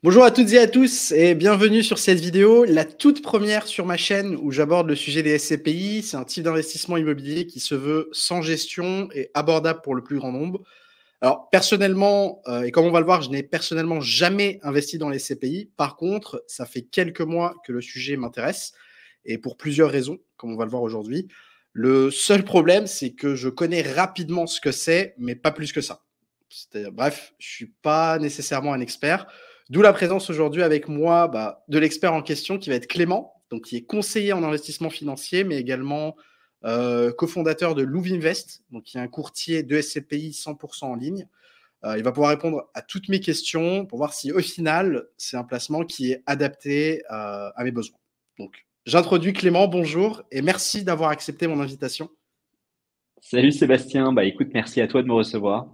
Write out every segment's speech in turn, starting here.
Bonjour à toutes et à tous et bienvenue sur cette vidéo, la toute première sur ma chaîne où j'aborde le sujet des SCPI. C'est un type d'investissement immobilier qui se veut sans gestion et abordable pour le plus grand nombre. Alors personnellement, et comme on va le voir, je n'ai personnellement jamais investi dans les SCPI. Par contre, ça fait quelques mois que le sujet m'intéresse et pour plusieurs raisons, comme on va le voir aujourd'hui. Le seul problème, c'est que je connais rapidement ce que c'est, mais pas plus que ça. Bref, je suis pas nécessairement un expert. D'où la présence aujourd'hui avec moi de l'expert en question qui va être Clément, donc qui est conseiller en investissement financier, mais également cofondateur de Louvinvest, donc qui est un courtier de SCPI 100% en ligne. Il va pouvoir répondre à toutes mes questions pour voir si au final, c'est un placement qui est adapté à mes besoins. Donc, j'introduis Clément, bonjour, et merci d'avoir accepté mon invitation. Salut Sébastien, bah écoute, merci à toi de me recevoir.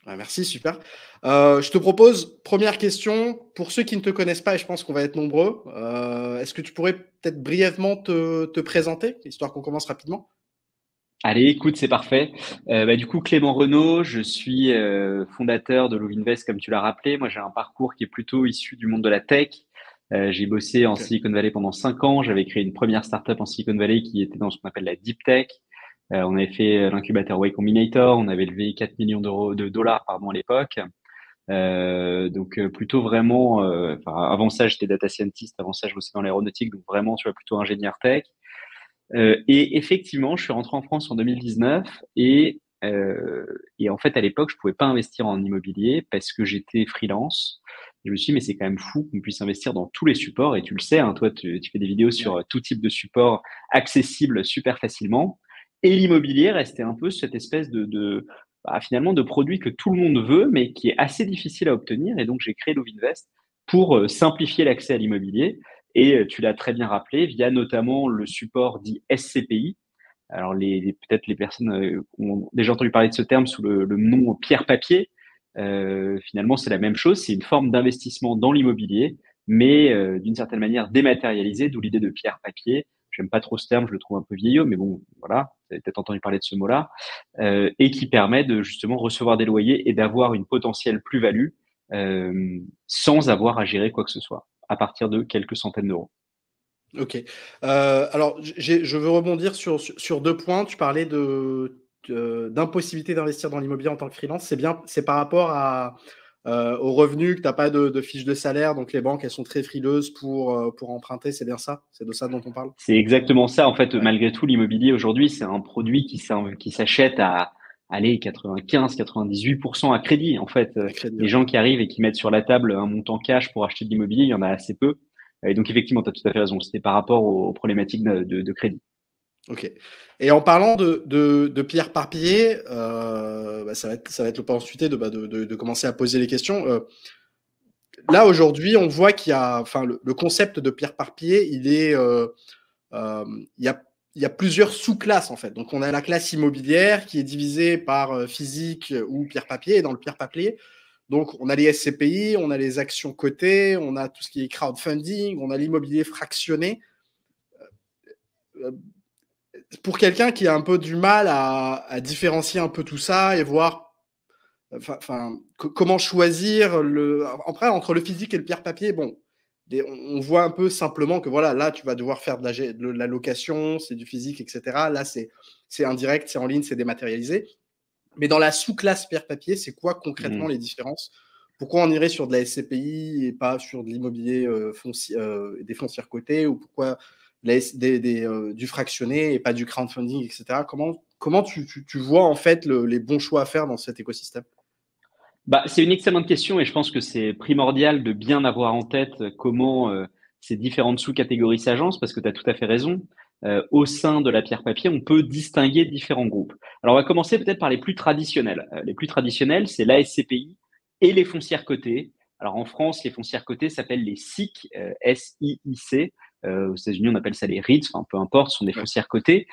Ouais, merci, super. Je te propose, première question, pour ceux qui ne te connaissent pas, et je pense qu'on va être nombreux, est-ce que tu pourrais peut-être brièvement te présenter, histoire qu'on commence rapidement? Allez, écoute, c'est parfait. Du coup, Clément Renaud, je suis fondateur de Lovinvest, comme tu l'as rappelé. Moi, j'ai un parcours qui est plutôt issu du monde de la tech. J'ai bossé en Ok, Silicon Valley pendant 5 ans. J'avais créé une première startup en Silicon Valley qui était dans ce qu'on appelle la deep tech. On avait fait l'incubateur Y Combinator. On avait levé 4 millions de dollars, pardon, à l'époque. Plutôt vraiment, avant ça, j'étais data scientist. Avant ça, je bossais dans l'aéronautique. Donc vraiment, tu vois, plutôt ingénieur tech. Et effectivement, je suis rentré en France en 2019 et en fait, à l'époque, je pouvais pas investir en immobilier parce que j'étais freelance. Je me suis dit, mais c'est quand même fou qu'on puisse investir dans tous les supports. Et tu le sais, hein, toi, tu fais des vidéos sur ouais. tout type de support accessible super facilement. Et l'immobilier restait un peu cette espèce finalement, de produit que tout le monde veut, mais qui est assez difficile à obtenir. Et donc, j'ai créé Lovinvest pour simplifier l'accès à l'immobilier. Et tu l'as très bien rappelé, via notamment le support dit SCPI. Alors, peut-être les personnes ont déjà entendu parler de ce terme sous le nom pierre-papier. Finalement, c'est la même chose. C'est une forme d'investissement dans l'immobilier, mais d'une certaine manière dématérialisée, d'où l'idée de pierre-papier. J'aime pas trop ce terme, je le trouve un peu vieillot, mais bon, voilà, vous avez peut-être entendu parler de ce mot-là, et qui permet de justement recevoir des loyers et d'avoir une potentielle plus-value sans avoir à gérer quoi que ce soit, à partir de quelques centaines d'euros. Ok. Alors, je veux rebondir sur deux points. Tu parlais d'impossibilité d'investir dans l'immobilier en tant que freelance. C'est bien, c'est par rapport aux revenus, que tu n'as pas de fiche de salaire. Donc, les banques, elles sont très frileuses pour emprunter. C'est bien ça? C'est de ça dont on parle? C'est exactement ça. En fait, Ouais, malgré tout, l'immobilier aujourd'hui, c'est un produit qui s'achète à, allez, 95, 98% à crédit. En fait, à crédit. les Ouais. gens qui arrivent et qui mettent sur la table un montant cash pour acheter de l'immobilier, il y en a assez peu. Et donc, effectivement, tu as tout à fait raison. C'était par rapport aux problématiques de crédit. Ok. Et en parlant de pierre par pied, ça va être l'opportunité de commencer à poser les questions. Là, aujourd'hui, on voit qu'il y a, enfin, le concept de pierre par pied, euh, il y a, il y a plusieurs sous-classes en fait. Donc, on a la classe immobilière qui est divisée par physique ou pierre-papier. Et dans le pierre-papier, donc on a les SCPI, on a les actions cotées, on a tout ce qui est crowdfunding, on a l'immobilier fractionné. Euh, pour quelqu'un qui a un peu du mal à différencier un peu tout ça et voir comment choisir après entre le physique et le pierre-papier, bon, on voit un peu simplement que voilà, là, tu vas devoir faire de la location, c'est du physique, etc. Là, c'est indirect, c'est en ligne, c'est dématérialisé. Mais dans la sous-classe pierre-papier, c'est quoi concrètement Mmh. les différences? Pourquoi on irait sur de la SCPI et pas sur de l'immobilier des foncières cotées? Ou pourquoi du fractionné et pas du crowdfunding, etc. Comment tu vois en fait les bons choix à faire dans cet écosystème? Bah, c'est une excellente question et je pense que c'est primordial de bien avoir en tête comment ces différentes sous-catégories s'agencent parce que tu as tout à fait raison. Au sein de la pierre papier, on peut distinguer différents groupes. Alors, on va commencer peut-être par les plus traditionnels. Les plus traditionnels, c'est la SCPI et les foncières cotées. Alors, en France, les foncières cotées s'appellent les SIC, S-I-I-C. Aux États-Unis, on appelle ça les REITs, enfin, peu importe, ce sont des Ouais. foncières cotées.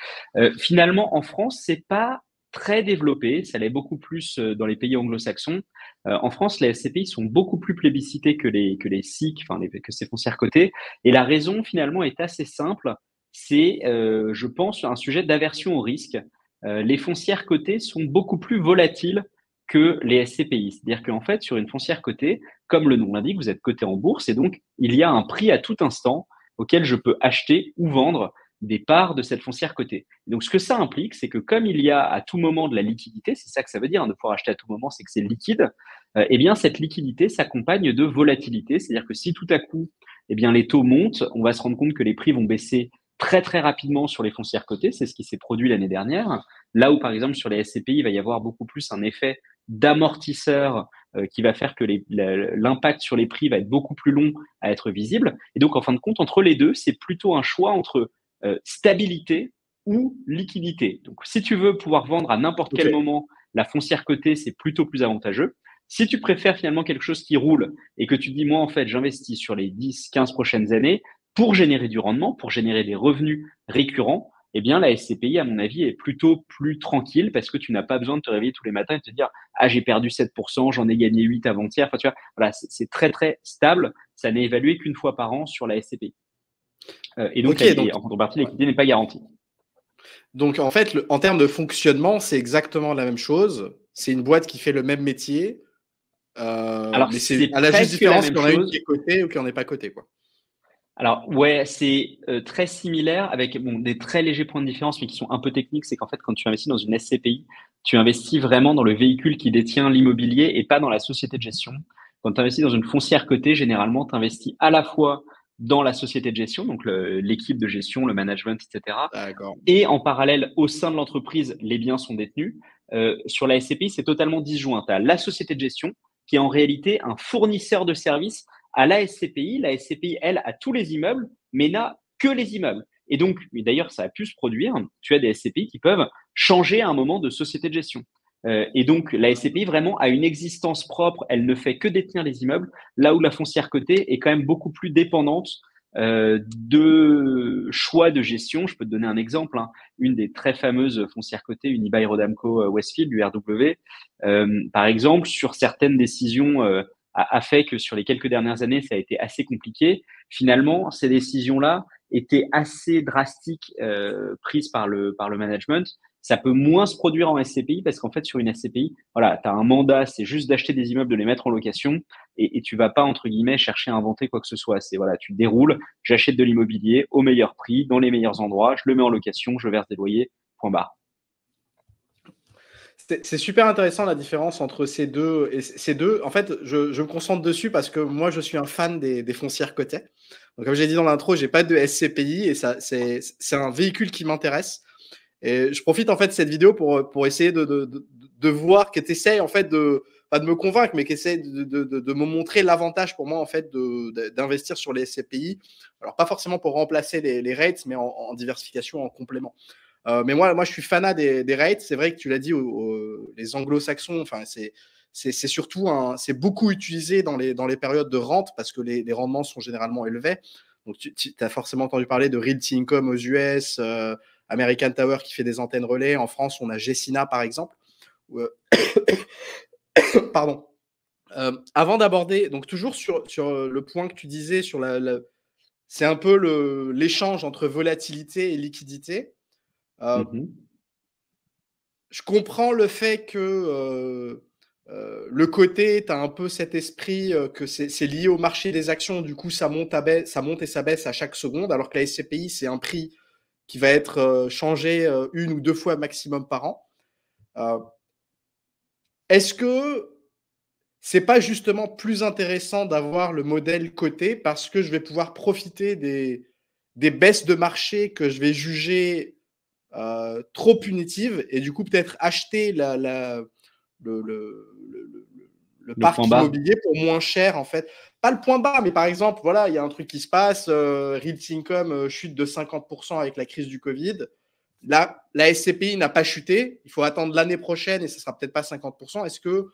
Finalement, en France, c'est pas très développé. Ça l'est beaucoup plus dans les pays anglo-saxons. En France, les SCPI sont beaucoup plus plébiscités que les SIC, que ces foncières cotées. Et la raison, finalement, est assez simple. C'est, je pense, un sujet d'aversion au risque. Les foncières cotées sont beaucoup plus volatiles que les SCPI. C'est-à-dire qu'en fait, sur une foncière cotée, comme le nom l'indique, vous êtes coté en bourse et donc il y a un prix à tout instant auquel je peux acheter ou vendre des parts de cette foncière cotée. Donc, ce que ça implique, c'est que comme il y a à tout moment de la liquidité, c'est ça que ça veut dire, de pouvoir acheter à tout moment, c'est que c'est liquide, eh bien, cette liquidité s'accompagne de volatilité. C'est-à-dire que si tout à coup, eh bien, les taux montent, on va se rendre compte que les prix vont baisser très, très rapidement sur les foncières cotées. C'est ce qui s'est produit l'année dernière. Là où, par exemple, sur les SCPI, il va y avoir beaucoup plus un effet d'amortisseur qui va faire que l'impact sur les prix va être beaucoup plus long à être visible. Et donc, en fin de compte, entre les deux, c'est plutôt un choix entre stabilité ou liquidité. Donc, si tu veux pouvoir vendre à n'importe quel moment la foncière cotée, c'est plutôt plus avantageux. Si tu préfères finalement quelque chose qui roule et que tu dis, moi, en fait, j'investis sur les 10, 15 prochaines années pour générer du rendement, pour générer des revenus récurrents, eh bien, la SCPI, à mon avis, est plutôt plus tranquille parce que tu n'as pas besoin de te réveiller tous les matins et de te dire, ah, j'ai perdu 7%, j'en ai gagné 8 avant-hier. Enfin, tu vois, voilà, c'est très, très stable. Ça n'est évalué qu'une fois par an sur la SCPI. Et donc, en contrepartie, l'équité n'est pas garantie. Donc, en fait, en termes de fonctionnement, c'est exactement la même chose. C'est une boîte qui fait le même métier. Alors, mais c'est à la juste différence qu'il y en a une qui est cotée ou qui n'en est pas cotée, quoi. Alors, ouais, c'est très similaire avec des très légers points de différence, mais qui sont un peu techniques. C'est qu'en fait, quand tu investis dans une SCPI, tu investis vraiment dans le véhicule qui détient l'immobilier et pas dans la société de gestion. Quand tu investis dans une foncière cotée, généralement, tu investis à la fois dans la société de gestion, donc l'équipe de gestion, le management, etc. Et en parallèle, au sein de l'entreprise, les biens sont détenus. Sur la SCPI, c'est totalement disjoint. Tu as la société de gestion qui est en réalité un fournisseur de services à la SCPI. La SCPI, elle, a tous les immeubles, mais n'a que les immeubles. Et donc, d'ailleurs, ça a pu se produire. Tu as des SCPI qui peuvent changer à un moment de société de gestion. Et donc, la SCPI vraiment a une existence propre. Elle ne fait que détenir les immeubles, là où la foncière cotée est quand même beaucoup plus dépendante de choix de gestion. Je peux te donner un exemple. Une des très fameuses foncières cotées, Unibail-Rodamco Westfield, URW, par exemple, sur certaines décisions a fait que sur les quelques dernières années, ça a été assez compliqué. Finalement, ces décisions-là étaient assez drastiques prises par le management. Ça peut moins se produire en SCPI parce qu'en fait, sur une SCPI, voilà, tu as un mandat, c'est juste d'acheter des immeubles, de les mettre en location et tu vas pas, entre guillemets, chercher à inventer quoi que ce soit. C'est voilà, tu déroules, j'achète de l'immobilier au meilleur prix, dans les meilleurs endroits, je le mets en location, je verse des loyers, point barre. C'est super intéressant la différence entre ces deux. Et ces deux, en fait, je me concentre dessus parce que moi, je suis un fan des foncières cotées. Donc, comme j'ai dit dans l'intro, j'ai pas de SCPI et c'est un véhicule qui m'intéresse. Et je profite en fait de cette vidéo pour essayer de voir que tu essaies en fait pas de me convaincre, mais qu'essaie de me montrer l'avantage pour moi en fait d'investir sur les SCPI. Alors pas forcément pour remplacer les rates, mais en diversification, en complément. Mais moi, je suis fanat des rates. C'est vrai que tu l'as dit, les anglo-saxons, enfin, c'est surtout c'est beaucoup utilisé dans les périodes de rente parce que les rendements sont généralement élevés. Donc, tu as forcément entendu parler de Realty Income aux US, American Tower qui fait des antennes relais. En France, on a Gecina, par exemple. Pardon. Avant d'aborder, donc toujours sur le point que tu disais, c'est un peu l'échange entre volatilité et liquidité. Je comprends le fait que le côté, tu as un peu cet esprit que c'est lié au marché des actions, du coup ça monte et ça baisse à chaque seconde, alors que la SCPI, c'est un prix qui va être changé une ou deux fois maximum par an. Est-ce que c'est pas justement plus intéressant d'avoir le modèle coté parce que je vais pouvoir profiter des baisses de marché que je vais juger trop punitives et du coup peut-être acheter le parc immobilier pour moins cher en fait. Pas le point bas, mais par exemple, voilà, il y a un truc qui se passe, Realty Income chute de 50% avec la crise du Covid. Là, la SCPI n'a pas chuté. Il faut attendre l'année prochaine et ce ne sera peut-être pas 50%. Est-ce que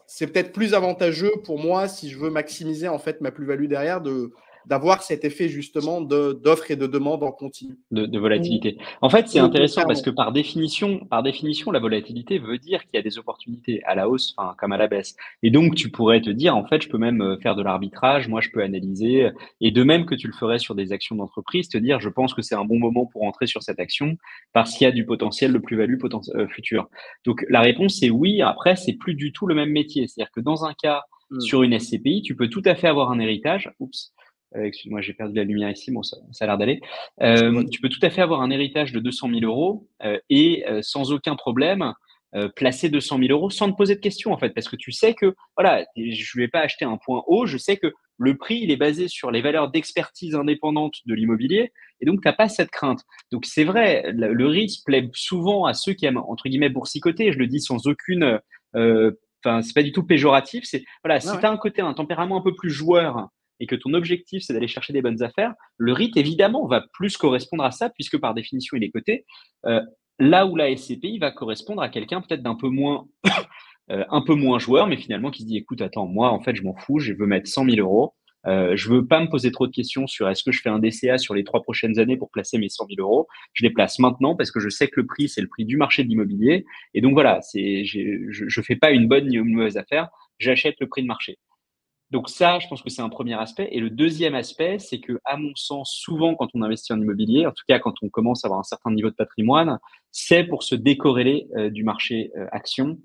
c'est peut-être plus avantageux pour moi si je veux maximiser en fait ma plus-value derrière de d'avoir cet effet justement d'offre et de demande en continu. De volatilité. En fait, c'est Ou au intéressant contraire, parce non. que par définition, la volatilité veut dire qu'il y a des opportunités à la hausse, enfin, comme à la baisse. Et donc, tu pourrais te dire, en fait, je peux même faire de l'arbitrage, moi, je peux analyser, et de même que tu le ferais sur des actions d'entreprise, te dire, je pense que c'est un bon moment pour entrer sur cette action parce qu'il y a du potentiel de plus-value futur. Donc, la réponse, c'est oui. Après, c'est plus du tout le même métier. C'est-à-dire que dans un cas, Hmm. sur une SCPI, tu peux tout à fait avoir un héritage. Oups. Excuse-moi, j'ai perdu la lumière ici. Bon, ça a l'air d'aller. Je te vois. Tu peux tout à fait avoir un héritage de 200 000 euros et sans aucun problème placer 200 000 euros sans te poser de questions en fait, parce que tu sais que voilà, je vais pas acheter un point haut, je sais que le prix il est basé sur les valeurs d'expertise indépendante de l'immobilier et donc tu n'as pas cette crainte. Donc c'est vrai, le risque plaît souvent à ceux qui aiment entre guillemets boursicoter. Je le dis sans aucune, enfin c'est pas du tout péjoratif. C'est voilà, Ouais, si ouais. tu as un côté un tempérament un peu plus joueur et que ton objectif c'est d'aller chercher des bonnes affaires, le REIT, évidemment, va plus correspondre à ça, puisque par définition, il est coté. Euh, Là où la SCPI va correspondre à quelqu'un peut-être d'un peu moins, un peu moins joueur, mais finalement qui se dit, écoute, attends, moi, en fait, je m'en fous, je veux mettre 100 000 euros. Je veux pas me poser trop de questions sur est-ce que je fais un DCA sur les 3 prochaines années pour placer mes 100 000 euros. Je les place maintenant parce que je sais que le prix, c'est le prix du marché de l'immobilier. Et donc voilà, je fais pas une bonne ni une mauvaise affaire. J'achète le prix de marché. Donc ça, je pense que c'est un premier aspect. Et le deuxième aspect, c'est que, à mon sens, souvent quand on investit en immobilier, en tout cas quand on commence à avoir un certain niveau de patrimoine, c'est pour se décorréler du marché action,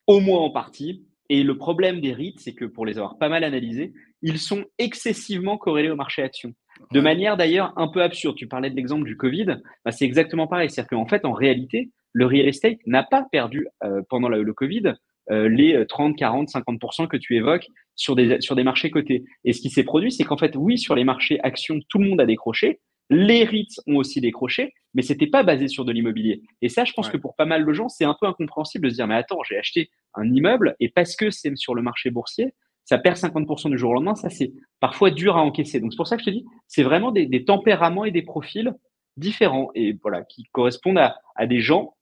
au moins en partie. Et le problème des REIT, c'est que pour les avoir pas mal analysés, ils sont excessivement corrélés au marché action. De Ouais. manière d'ailleurs un peu absurde. Tu parlais de l'exemple du Covid, bah, c'est exactement pareil. C'est-à-dire qu'en fait, en réalité, le real estate n'a pas perdu pendant le Covid les 30, 40, 50% que tu évoques sur des marchés cotés. Et ce qui s'est produit, c'est qu'en fait, oui, sur les marchés actions, tout le monde a décroché. Les REITs ont aussi décroché, mais c'était pas basé sur de l'immobilier. Et ça, je pense que Ouais. pour pas mal de gens, c'est un peu incompréhensible de se dire, mais attends, j'ai acheté un immeuble et parce que c'est sur le marché boursier, ça perd 50% du jour au lendemain. Ça, c'est parfois dur à encaisser. Donc, c'est pour ça que je te dis, c'est vraiment des tempéraments et des profils différents et voilà, qui correspondent à des gens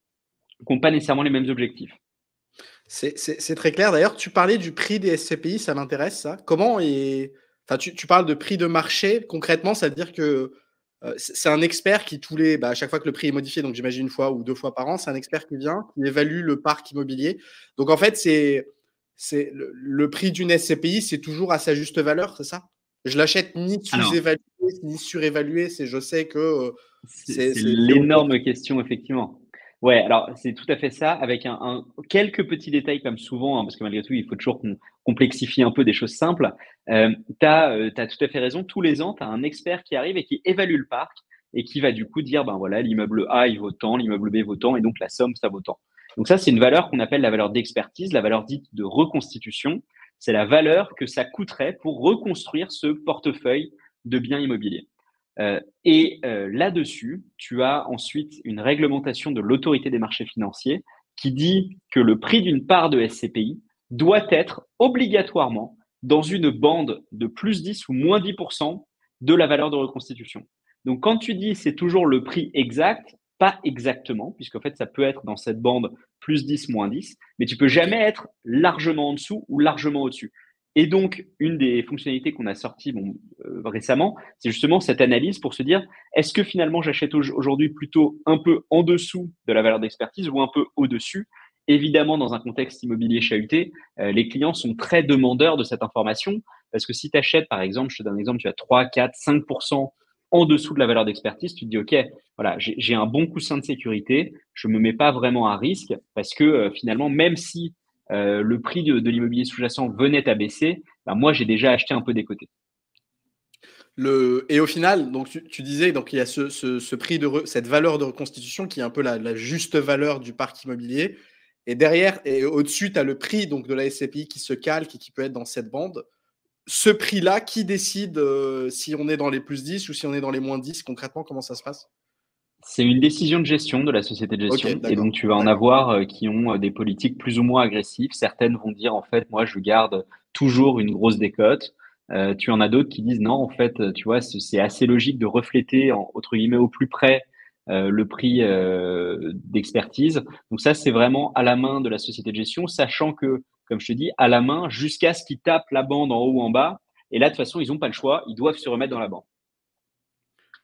qui n'ont pas nécessairement les mêmes objectifs. C'est très clair. D'ailleurs, tu parlais du prix des SCPI, ça m'intéresse ça. Comment est enfin, tu parles de prix de marché. Concrètement, ça veut dire que, c'est un expert qui tous les à chaque fois que le prix est modifié, donc j'imagine une fois ou 2 fois par an, c'est un expert qui vient, qui évalue le parc immobilier. Donc en fait, c'est le prix d'une SCPI, c'est toujours à sa juste valeur, c'est ça? Je l'achète ni Alors, sous-évalué, ni surévalué, c'est je sais que, c'est c'est au top. l'énorme question, effectivement. Ouais, alors c'est tout à fait ça, avec quelques petits détails comme souvent, hein, parce que malgré tout, il faut toujours qu'on complexifie un peu des choses simples. Tu as, tout à fait raison. Tous les ans, tu as un expert qui arrive et qui évalue le parc et qui va du coup dire, ben voilà, l'immeuble A, il vaut tant, l'immeuble B vaut tant, et donc la somme, ça vaut tant. Donc ça, c'est une valeur qu'on appelle la valeur d'expertise, la valeur dite de reconstitution. C'est la valeur que ça coûterait pour reconstruire ce portefeuille de biens immobiliers. Là-dessus, tu as ensuite une réglementation de l'autorité des marchés financiers qui dit que le prix d'une part de SCPI doit être obligatoirement dans une bande de plus 10 ou moins 10% de la valeur de reconstitution. Donc, quand tu dis c'est toujours le prix exact, pas exactement, puisqu'en fait, ça peut être dans cette bande plus 10, moins 10, mais tu peux OK. jamais être largement en dessous ou largement au-dessus. Et donc, une des fonctionnalités qu'on a sorties récemment, c'est justement cette analyse pour se dire, est-ce que finalement j'achète aujourd'hui plutôt un peu en dessous de la valeur d'expertise ou un peu au-dessus? Évidemment, dans un contexte immobilier chahuté, les clients sont très demandeurs de cette information parce que si tu achètes, par exemple, je te donne un exemple, tu as 3, 4, 5% en dessous de la valeur d'expertise, tu te dis, OK, voilà, j'ai un bon coussin de sécurité, je me mets pas vraiment à risque parce que finalement, même si le prix de l'immobilier sous-jacent venait à baisser, ben moi, j'ai déjà acheté un peu des côtés. Et au final, donc tu disais, donc il y a ce prix cette valeur de reconstitution qui est un peu la juste valeur du parc immobilier. Et derrière, et au-dessus, tu as le prix donc, de la SCPI qui se calque et qui peut être dans cette bande. Ce prix-là, qui décide si on est dans les plus 10 ou si on est dans les moins 10 concrètement, comment ça se passe? C'est une décision de gestion de la société de Ok, gestion. Et d'accord. donc, tu vas en D'accord. avoir qui ont des politiques plus ou moins agressives. Certaines vont dire, en fait, moi, je garde toujours une grosse décote. Tu en as d'autres qui disent, non, en fait, tu vois, c'est assez logique de refléter, entre guillemets, au plus près le prix d'expertise. Donc ça, c'est vraiment à la main de la société de gestion, sachant que, comme je te dis, à la main, jusqu'à ce qu'ils tapent la bande en haut ou en bas, Et là, de toute façon, ils n'ont pas le choix, ils doivent se remettre dans la banque.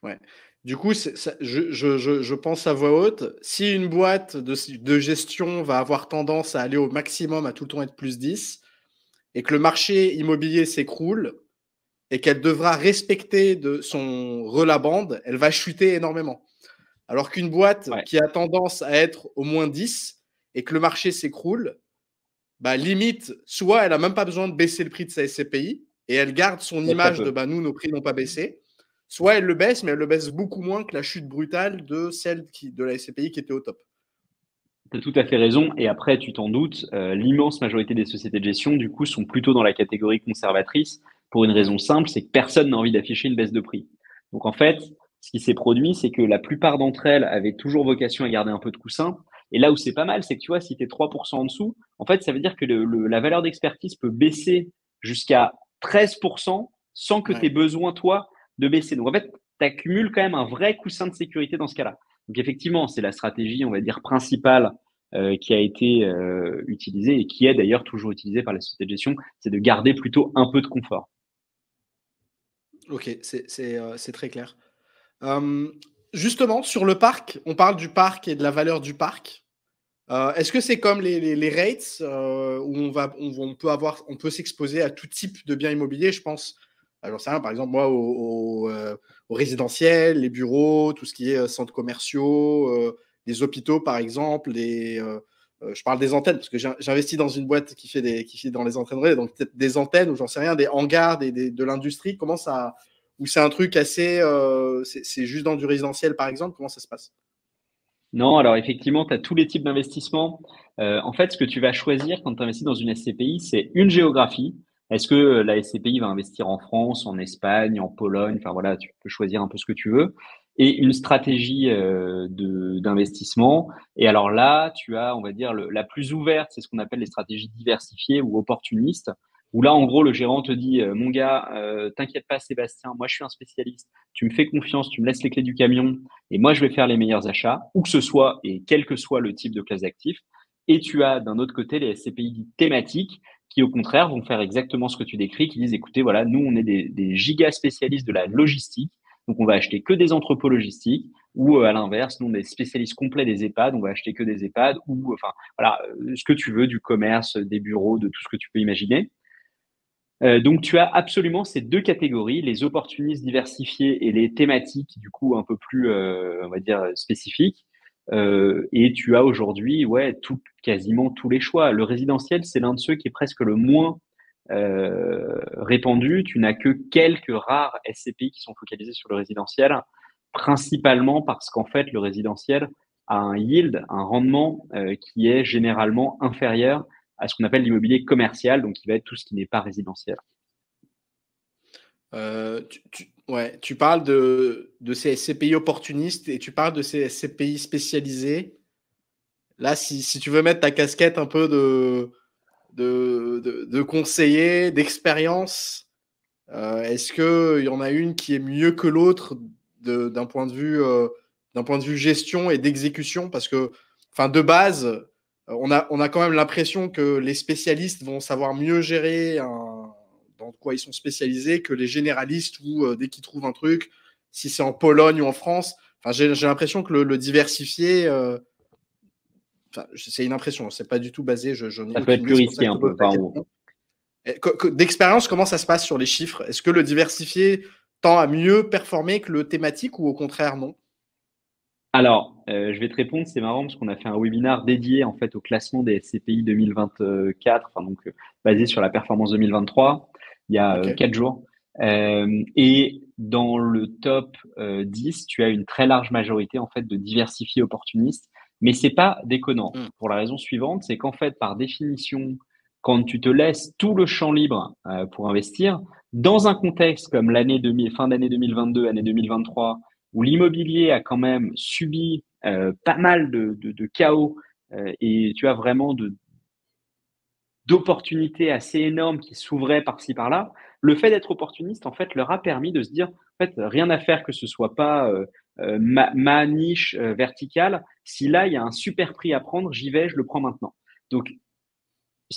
Ouais. Du coup, je pense à voix haute. Si une boîte de gestion va avoir tendance à aller au maximum, à tout le temps être plus 10, et que le marché immobilier s'écroule, et qu'elle devra respecter de son relabande, elle va chuter énormément. Alors qu'une boîte Ouais, qui a tendance à être au moins 10 et que le marché s'écroule, bah, limite, soit elle n'a même pas besoin de baisser le prix de sa SCPI et elle garde son très très image de peu. bah, nous, nos prix n'ont pas baissé, soit elle le baisse, mais elle le baisse beaucoup moins que la chute brutale de celle de la SCPI qui était au top. Tu as tout à fait raison. Et après, tu t'en doutes, l'immense majorité des sociétés de gestion, du coup, sont plutôt dans la catégorie conservatrice pour une Ouais. raison simple, c'est que personne n'a envie d'afficher une baisse de prix. Donc, en fait, ce qui s'est produit, c'est que la plupart d'entre elles avaient toujours vocation à garder un peu de coussin. Et là où c'est pas mal, c'est que tu vois, si tu es 3% en dessous, en fait, ça veut dire que la valeur d'expertise peut baisser jusqu'à 13% sans que tu aies Ouais. besoin, toi, de baisser. Donc, en fait, tu accumules quand même un vrai coussin de sécurité dans ce cas-là. Donc, effectivement, c'est la stratégie, on va dire, principale qui a été utilisé et qui est d'ailleurs toujours utilisé par les sociétés de gestion, c'est de garder plutôt un peu de confort. Ok, c'est très clair. Justement, sur le parc, on parle du parc et de la valeur du parc. Est-ce que c'est comme les rates où on peut s'exposer à tout type de biens immobiliers? Je pense, j'en sais rien, par exemple, moi, au résidentiel, les bureaux, tout ce qui est centres commerciaux, les hôpitaux, par exemple, je parle des antennes, parce que j'investis dans une boîte qui fait dans les antennes relais, donc peut-être des antennes, ou j'en sais rien, des hangars, de l'industrie. Comment ça, ou c'est un truc assez, c'est juste dans du résidentiel, par exemple, comment ça se passe? Non, alors effectivement, tu as tous les types d'investissements. En fait, ce que tu vas choisir quand tu investis dans une SCPI, c'est une géographie. Est-ce que la SCPI va investir en France, en Espagne, en Pologne? Enfin voilà, tu peux choisir un peu ce que tu veux. Et une stratégie d'investissement. Et alors là, tu as, on va dire, la plus ouverte, c'est ce qu'on appelle les stratégies diversifiées ou opportunistes. Où là, en gros, le gérant te dit, mon gars, t'inquiète pas, Sébastien, moi je suis un spécialiste. Tu me fais confiance, tu me laisses les clés du camion et moi, je vais faire les meilleurs achats, où que ce soit et quel que soit le type de classe d'actifs. Et tu as d'un autre côté les SCPI thématiques qui, au contraire, vont faire exactement ce que tu décris, qui disent, écoutez, voilà, nous, on est des giga spécialistes de la logistique, donc on va acheter que des entrepôts logistiques, ou à l'inverse, nous, on est spécialistes complets des EHPAD, on va acheter que des EHPAD, ou enfin, voilà, ce que tu veux, du commerce, des bureaux, de tout ce que tu peux imaginer. Donc, tu as absolument ces deux catégories, les opportunistes diversifiés et les thématiques, du coup, un peu plus, on va dire, spécifiques. Et tu as aujourd'hui, ouais, quasiment tous les choix. Le résidentiel, c'est l'un de ceux qui est presque le moins répandu. Tu n'as que quelques rares SCPI qui sont focalisés sur le résidentiel, principalement parce qu'en fait, le résidentiel a un yield, un rendement qui est généralement inférieur à ce qu'on appelle l'immobilier commercial, donc qui va être tout ce qui n'est pas résidentiel. Ouais, tu parles de ces SCPI opportunistes et tu parles de ces SCPI spécialisés. Là, si tu veux mettre ta casquette un peu de conseiller, d'expérience, est-ce qu'il y en a une qui est mieux que l'autre d'un point de vue gestion et d'exécution? Parce que, enfin, de base, on a quand même l'impression que les spécialistes vont savoir mieux gérer dans quoi ils sont spécialisés que les généralistes où dès qu'ils trouvent un truc, si c'est en Pologne ou en France, enfin, j'ai l'impression que le diversifié, enfin, c'est une impression, c'est pas du tout basé, je n'ai Ça peut être aucune idée, plus c'est pour ça risqué que je un te pose peu. la Enfin, question. D'expérience, comment ça se passe sur les chiffres? Est-ce que le diversifié tend à mieux performer que le thématique ou au contraire non? alors, je vais te répondre, c'est marrant parce qu'on a fait un webinar dédié en fait au classement des SCPI 2024, enfin donc basé sur la performance 2023, il y a Ok. 4 jours. Et dans le top 10, tu as une très large majorité en fait de diversifiés opportunistes, mais c'est pas déconnant Mm. pour la raison suivante, c'est qu'en fait par définition, quand tu te laisses tout le champ libre pour investir, dans un contexte comme fin d'année 2022, année 2023 où l'immobilier a quand même subi pas mal de chaos et tu as vraiment d'opportunités assez énormes qui s'ouvraient par-ci par-là, le fait d'être opportuniste, en fait, leur a permis de se dire, en fait, rien à faire que ce soit pas ma niche verticale. Si là, il y a un super prix à prendre, j'y vais, je le prends maintenant. Donc,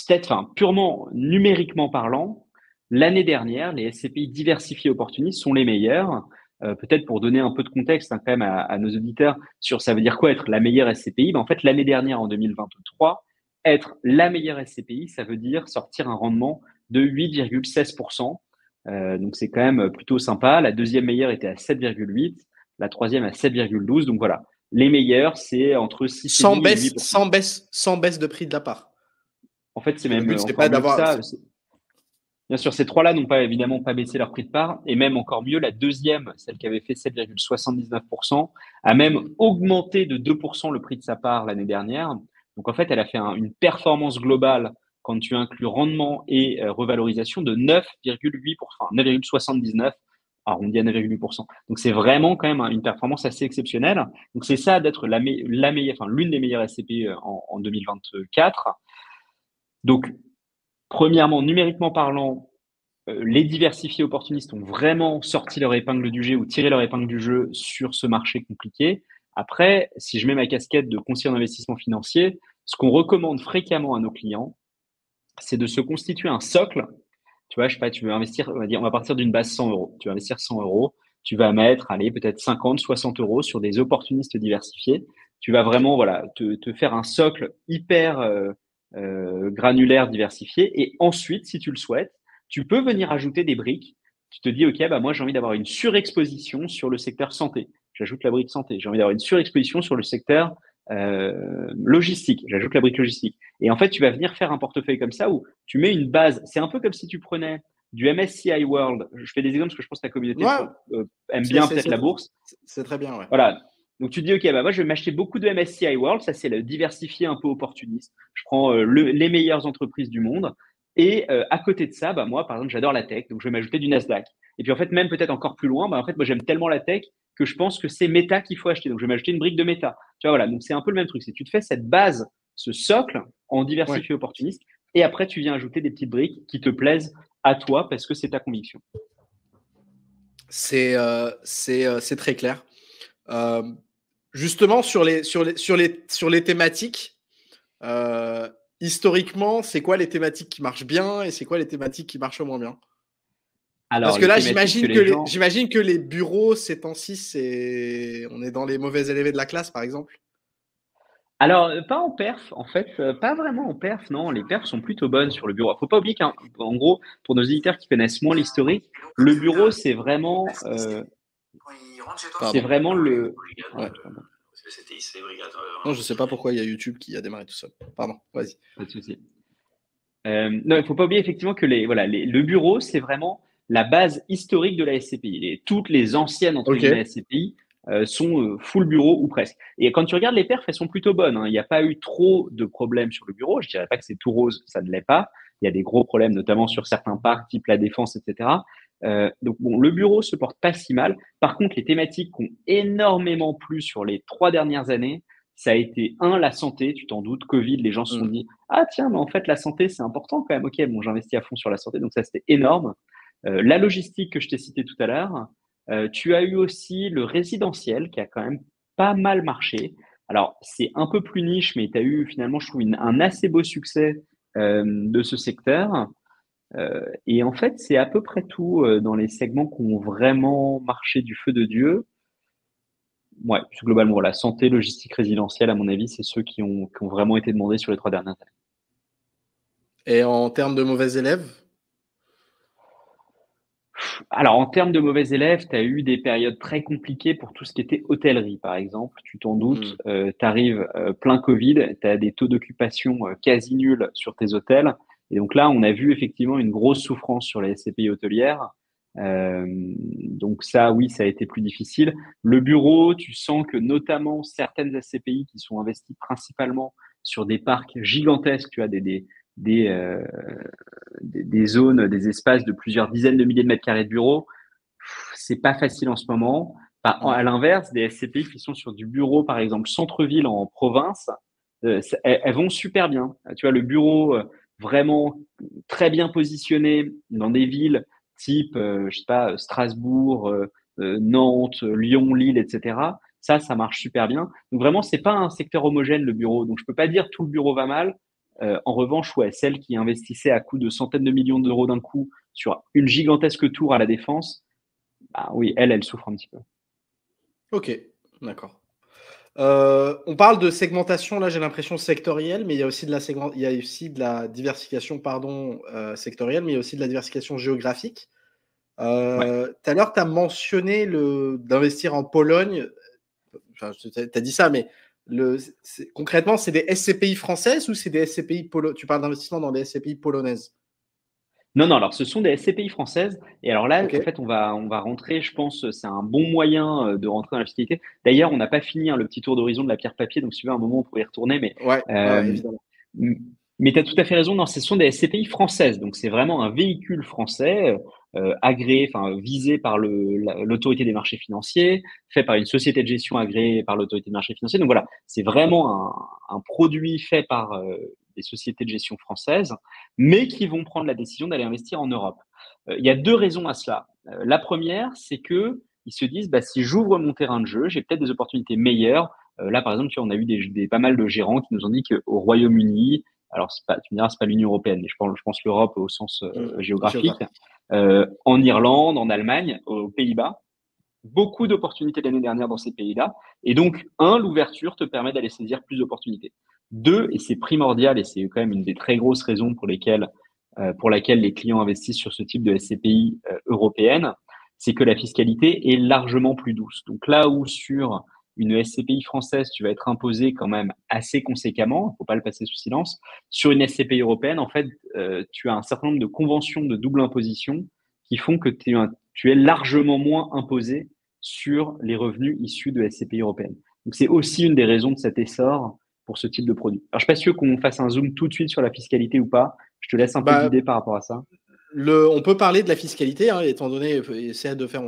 enfin, purement numériquement parlant, L'année dernière, les SCPI diversifiés opportunistes sont les meilleurs. Peut-être pour donner un peu de contexte quand même à nos auditeurs sur ça veut dire quoi être la meilleure SCPI. En fait, l'année dernière, en 2023, être la meilleure SCPI, ça veut dire sortir un rendement de 8,16%. Donc c'est quand même plutôt sympa. La deuxième meilleure était à 7,8, la troisième à 7,12. Donc voilà, les meilleurs, c'est entre 6,5 et 8%. Sans baisse de prix de la part. En fait, c'est Le même but, c'est encore pas mieux que d'avoir. ça. Bien sûr, ces trois-là n'ont pas évidemment pas baissé leur prix de part, et même encore mieux, la deuxième, celle qui avait fait 7,79%, a même augmenté de 2% le prix de sa part l'année dernière. Donc en fait, elle a fait une performance globale quand tu inclus rendement et revalorisation de 9,8%, enfin 9,79%, arrondi à 9,8%. Donc c'est vraiment quand même une performance assez exceptionnelle. Donc c'est ça d'être la meilleure, enfin l'une des meilleures SCPI en 2024. Donc premièrement, numériquement parlant, les diversifiés opportunistes ont vraiment sorti leur épingle du jeu ou tiré leur épingle du jeu sur ce marché compliqué. Après, si je mets ma casquette de conseiller en investissement financier, ce qu'on recommande fréquemment à nos clients, c'est de se constituer un socle. Tu vois, je sais pas, tu veux investir, on va partir d'une base 100 euros. Tu vas investir 100 euros, tu vas mettre, allez, peut-être 50, 60 euros sur des opportunistes diversifiés. Tu vas vraiment, voilà, te faire un socle hyper granulaire, diversifié. Et ensuite, si tu le souhaites, tu peux venir ajouter des briques. Tu te dis, OK, bah, moi, j'ai envie d'avoir une surexposition sur le secteur santé. J'ajoute la brique santé. J'ai envie d'avoir une surexposition sur le secteur logistique. J'ajoute la brique logistique. Et en fait, tu vas venir faire un portefeuille comme ça où tu mets une base. C'est un peu comme si tu prenais du MSCI World. Je fais des exemples parce que je pense que la communauté Ouais, aime bien peut-être la bourse. c'est très bien, ouais. Voilà. Donc tu te dis, OK, bah moi je vais m'acheter beaucoup de MSCI World, ça c'est le diversifié un peu opportuniste. Je prends les meilleures entreprises du monde. Et à côté de ça, bah moi par exemple j'adore la tech, donc je vais m'ajouter du Nasdaq. Et puis en fait même peut-être encore plus loin, bah en fait moi j'aime tellement la tech que je pense que c'est Meta qu'il faut acheter. Donc je vais m'acheter une brique de Meta. Tu vois voilà, donc c'est un peu le même truc. C'est tu te fais cette base, ce socle en Ouais. diversifié opportuniste, et après tu viens ajouter des petites briques qui te plaisent à toi parce que c'est ta conviction. C'est très clair. Justement, sur les thématiques, historiquement, c'est quoi les thématiques qui marchent bien et c'est quoi les thématiques qui marchent moins bien? Parce Alors que les là, thématiques que les gens j'imagine que les bureaux, ces temps-ci, on est dans les mauvais élèves de la classe, par exemple. Alors, pas en perf, en fait, pas vraiment en perf, non. Les perfs sont plutôt bonnes sur le bureau. Faut pas oublier qu'en gros, pour nos éditeurs qui connaissent moins l'historique, le bureau, c'est Pardon. vraiment le. Ouais. Pardon, Non, je sais pas pourquoi il y a YouTube qui a démarré tout seul. Pardon, vas-y. pas de souci. Non, il faut pas oublier effectivement que le bureau, c'est vraiment la base historique de la SCPI. Toutes les anciennes, entre Ok. guillemets, SCPI sont full bureau ou presque. Et quand tu regardes les perfs, elles sont plutôt bonnes, hein. Il n'y a pas eu trop de problèmes sur le bureau. Je dirais pas que c'est tout rose, ça ne l'est pas. Il y a des gros problèmes, notamment sur certains parcs, type la Défense, etc. Donc bon, le bureau se porte pas si mal. Par contre, les thématiques qui ont énormément plu sur les 3 dernières années, ça a été la santé, tu t'en doutes, Covid, les gens se sont dit, ah tiens, mais en fait, la santé, c'est important quand même. Ok, bon, j'investis à fond sur la santé, donc ça, c'était énorme. La logistique que je t'ai cité tout à l'heure. Tu as eu aussi le résidentiel qui a quand même pas mal marché. Alors, c'est un peu plus niche, mais tu as eu finalement, je trouve, un assez beau succès de ce secteur. Et en fait, c'est à peu près tout dans les segments qui ont vraiment marché du feu de Dieu. Ouais, globalement, la santé, logistique, résidentielle, à mon avis, c'est ceux qui ont vraiment été demandés sur les 3 dernières années. Et en termes de mauvais élèves? Alors, en termes de mauvais élèves, tu as eu des périodes très compliquées pour tout ce qui était hôtellerie, par exemple. Tu t'en doutes, tu arrives plein Covid, tu as des taux d'occupation quasi nuls sur tes hôtels. Et donc là, on a vu effectivement une grosse souffrance sur les SCPI hôtelières. Donc ça, oui, ça a été plus difficile. Le bureau, tu sens que notamment certaines SCPI qui sont investies principalement sur des parcs gigantesques, tu as des, euh, des zones, des espaces de plusieurs dizaines de milliers de mètres carrés de bureaux, c'est pas facile en ce moment. À l'inverse, des SCPI qui sont sur du bureau, par exemple, centre-ville en province, elles vont super bien. Tu vois, le bureau vraiment très bien positionné dans des villes type, je sais pas, Strasbourg, Nantes, Lyon, Lille, etc. Ça marche super bien. Donc vraiment, c'est pas un secteur homogène, le bureau. Donc je peux pas dire tout le bureau va mal. En revanche, ouais, celles qui investissaient à coût de centaines de millions d'euros d'un coup sur une gigantesque tour à la Défense, bah oui, elle souffre un petit peu. Ok, d'accord. On parle de segmentation, là j'ai l'impression sectorielle, mais il y a aussi il y a aussi de la diversification pardon, sectorielle, mais il y a aussi de la diversification géographique. Ouais. Tout à l'heure, tu as mentionné d'investir en Pologne. Enfin, tu as dit ça, mais concrètement, c'est des SCPI françaises ou c'est des SCPI polonaises? Tu parles d'investissement dans des SCPI polonaises? Non, non, alors ce sont des SCPI françaises. Et alors là, Ok. en fait, on va rentrer, je pense, c'est un bon moyen de rentrer dans la fiscalité. D'ailleurs, on n'a pas fini hein, le petit tour d'horizon de la pierre papier, donc si tu veux, à un moment, on pourrait y retourner. Mais, Ouais, ouais, ouais, euh, évidemment. mais tu as tout à fait raison, non, ce sont des SCPI françaises. Donc c'est vraiment un véhicule français agréé, enfin visé par l'autorité des marchés financiers, fait par une société de gestion agréée par l'autorité des marchés financiers. Donc voilà, c'est vraiment un produit fait par des sociétés de gestion françaises, mais qui vont prendre la décision d'aller investir en Europe. Il y a deux raisons à cela. La première, c'est que ils se disent, bah, si j'ouvre mon terrain de jeu, j'ai peut-être des opportunités meilleures. Là, par exemple, tu vois, on a eu pas mal de gérants qui nous ont dit qu'au Royaume-Uni, alors tu me diras, c'est pas l'Union européenne, mais je pense l'Europe au sens géographique, Géographique. en Irlande, en Allemagne, aux Pays-Bas, beaucoup d'opportunités l'année dernière dans ces pays-là. Et donc, l'ouverture te permet d'aller saisir plus d'opportunités. Deux, et c'est primordial, et c'est quand même une des très grosses raisons pour laquelle les clients investissent sur ce type de SCPI européenne, c'est que la fiscalité est largement plus douce. Donc là où sur une SCPI française, tu vas être imposé quand même assez conséquemment, il ne faut pas le passer sous silence. Sur une SCPI européenne, en fait, tu as un certain nombre de conventions de double imposition qui font que tu es largement moins imposé sur les revenus issus de SCPI européennes. Donc c'est aussi une des raisons de cet essor pour ce type de produit. Alors je suis pas sûr qu'on fasse un zoom tout de suite sur la fiscalité ou pas. Je te laisse un peu Bah, guider par rapport à ça. on peut parler de la fiscalité, hein, étant donné, on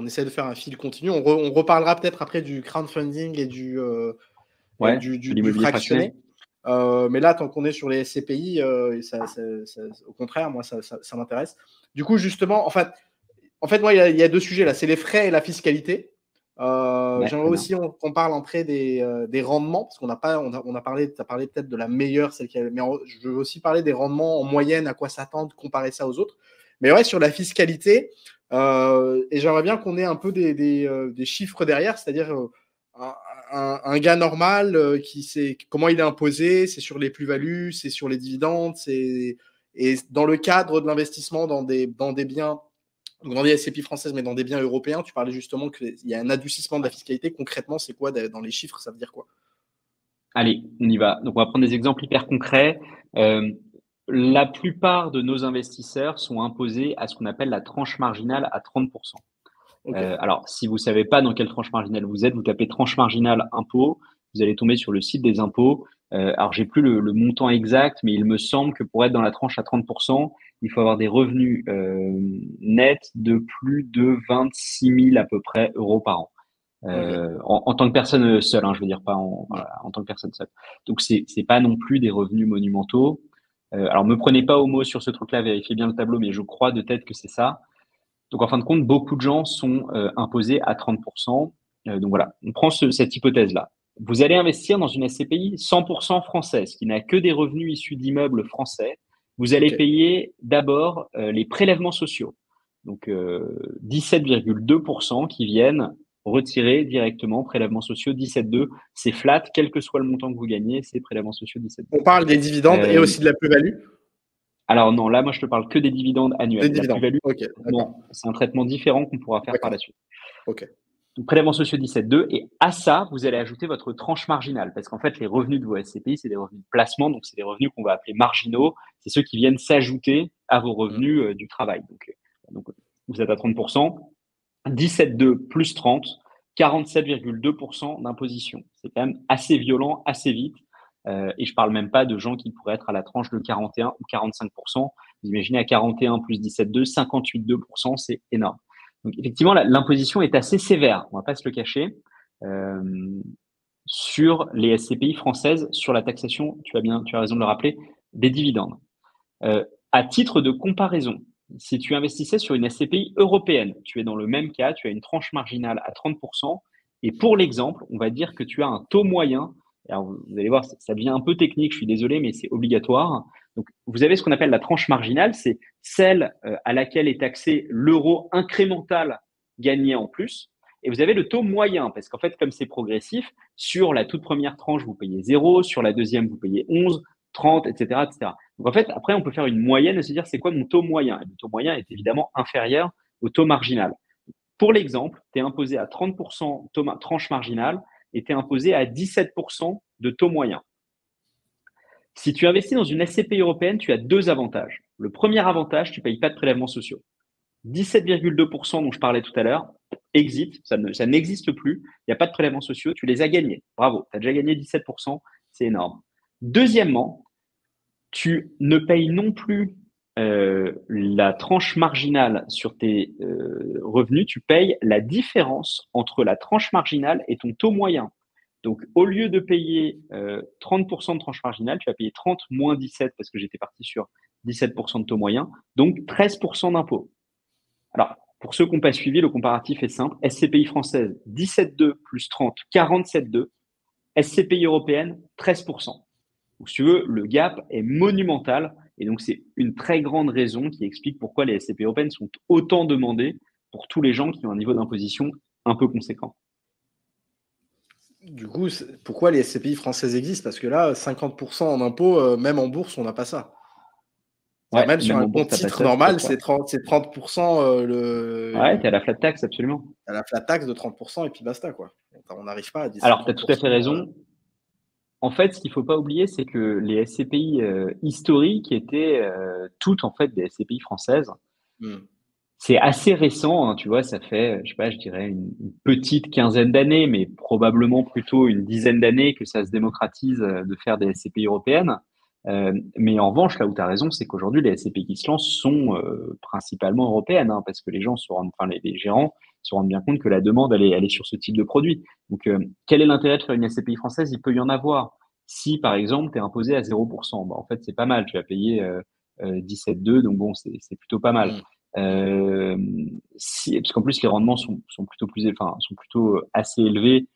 essaie de faire un fil continu. On reparlera peut-être après du crowdfunding et Ouais, de du l'immobilier fractionné. fractionné. Mais là, tant qu'on est sur les SCPI, au contraire, moi, ça m'intéresse. Du coup, justement, en fait, moi, il y a deux sujets là. C'est les frais et la fiscalité. Ouais, J'aimerais très bien. aussi qu'on parle après des rendements, parce qu'on n'a pas, on a parlé, tu as parlé peut-être de la meilleure, mais je veux aussi parler des rendements en moyenne, à quoi s'attendre, comparer ça aux autres. Mais ouais, sur la fiscalité, et j'aimerais bien qu'on ait un peu des chiffres derrière, c'est-à-dire un gars normal qui sait comment il est imposé, c'est sur les plus-values, c'est sur les dividendes, et dans le cadre de l'investissement dans des biens, donc dans des SCPI françaises, mais dans des biens européens, tu parlais justement qu'il y a un adoucissement de la Ouais. fiscalité. Concrètement, c'est quoi dans les chiffres? Ça veut dire quoi? Allez, on y va. Donc, on va prendre des exemples hyper concrets. Euh, la plupart de nos investisseurs sont imposés à ce qu'on appelle la tranche marginale à 30%. Ok. Alors, si vous ne savez pas dans quelle tranche marginale vous êtes, vous tapez tranche marginale impôt, vous allez tomber sur le site des impôts. Alors, j'ai plus le montant exact, mais il me semble que pour être dans la tranche à 30%, il faut avoir des revenus nets de plus de 26 000 à peu près euros par an. Ok. En tant que personne seule, hein, je veux dire pas Ouais. voilà, en tant que personne seule. Donc c'est pas non plus des revenus monumentaux. Alors me prenez pas au mot sur ce truc-là, vérifiez bien le tableau, mais je crois de tête que c'est ça. Donc en fin de compte, beaucoup de gens sont imposés à 30%. Donc voilà, on prend cette hypothèse-là. Vous allez investir dans une SCPI 100% française, qui n'a que des revenus issus d'immeubles français. Vous allez Ok. payer d'abord les prélèvements sociaux, donc 17,2% qui viennent retirer directement prélèvements sociaux 17,2. C'est flat, quel que soit le montant que vous gagnez, c'est prélèvements sociaux 17,2. On parle des dividendes et Euh, aussi de la plus-value. alors non, là, moi, je te parle que des dividendes Des annuels. La dividendes. plus-value, Ok. D'accord. c'est un traitement différent qu'on pourra faire par la D'accord. suite. Ok. Donc, prélèvement sociaux 17,2. Et à ça, vous allez ajouter votre tranche marginale. Parce qu'en fait, les revenus de vos SCPI, c'est des revenus de placement. Donc, c'est des revenus qu'on va appeler marginaux. C'est ceux qui viennent s'ajouter à vos Mm. revenus du travail. Donc, vous êtes à 30%. 17,2 plus 30, 47,2% d'imposition. C'est quand même assez violent, assez vite. Et je parle même pas de gens qui pourraient être à la tranche de 41 ou 45%. Vous imaginez à 41 plus 17,2, 58,2%, c'est énorme. Donc effectivement, l'imposition est assez sévère, on va pas se le cacher, euh, sur les SCPI françaises, sur la taxation, tu as raison de le rappeler, des dividendes. À titre de comparaison, si tu investissais sur une SCPI européenne, tu es dans le même cas, tu as une tranche marginale à 30%. Et pour l'exemple, on va dire que tu as un taux moyen. Alors, vous allez voir, ça devient un peu technique, je suis désolé, mais c'est obligatoire. Donc, vous avez ce qu'on appelle la tranche marginale, c'est celle à laquelle est taxé l'euro incrémental gagné en plus. Et vous avez le taux moyen, parce qu'en fait, comme c'est progressif, sur la toute première tranche, vous payez 0, sur la deuxième, vous payez 11, 30, etc., etc. Donc en fait, après, on peut faire une moyenne et se dire c'est quoi mon taux moyen. Et le taux moyen est évidemment inférieur au taux marginal. Pour l'exemple, tu es imposé à 30% tranche marginale et tu es imposé à 17% de taux moyen. Si tu investis dans une SCPI européenne, tu as deux avantages. Le premier avantage, tu ne payes pas de prélèvements sociaux. 17,2% dont je parlais tout à l'heure, exit, ça n'existe plus, il n'y a pas de prélèvements sociaux, tu les as gagnés. Bravo, tu as déjà gagné 17%, c'est énorme. Deuxièmement, tu ne payes non plus la tranche marginale sur tes revenus, tu payes la différence entre la tranche marginale et ton taux moyen. Donc, au lieu de payer 30% de tranche marginale, tu vas payer 30 moins 17 parce que j'étais parti sur 17% de taux moyen, donc 13% d'impôt. Alors, pour ceux qui n'ont pas suivi, le comparatif est simple. SCPI française, 17,2 plus 30, 47,2. SCPI européenne, 13%. Donc, si tu veux, le gap est monumental. Et donc, c'est une très grande raison qui explique pourquoi les SCPI européennes sont autant demandées pour tous les gens qui ont un niveau d'imposition un peu conséquent. Du coup, pourquoi les SCPI françaises existent? Parce que là, 50% en impôts, même en bourse, on n'a pas ça. Ouais, même sur un bourse, compte titre normal, c'est 30% Ouais, tu as la flat tax, absolument. Tu as la flat tax de 30% et puis basta, quoi. On n'arrive pas à 17%. Alors, tu as tout à fait raison. En fait, ce qu'il ne faut pas oublier, c'est que les SCPI historiques étaient toutes en fait des SCPI françaises. C'est assez récent, hein, tu vois, ça fait, je sais pas, je dirais une petite quinzaine d'années, mais probablement plutôt une dizaine d'années que ça se démocratise de faire des SCPI européennes. Mais en revanche, là où tu as raison, c'est qu'aujourd'hui, les SCPI qui se lancent sont principalement européennes, hein, parce que les gens se rendent, enfin, les gérants se rendent bien compte que la demande, elle est sur ce type de produit. Donc, quel est l'intérêt de faire une SCPI française? Il peut y en avoir. Si, par exemple, tu es imposé à 0%, bah, en fait, c'est pas mal. Tu vas payer 17,2, donc bon, c'est plutôt pas mal. Parce qu'en plus les rendements sont plutôt assez élevés.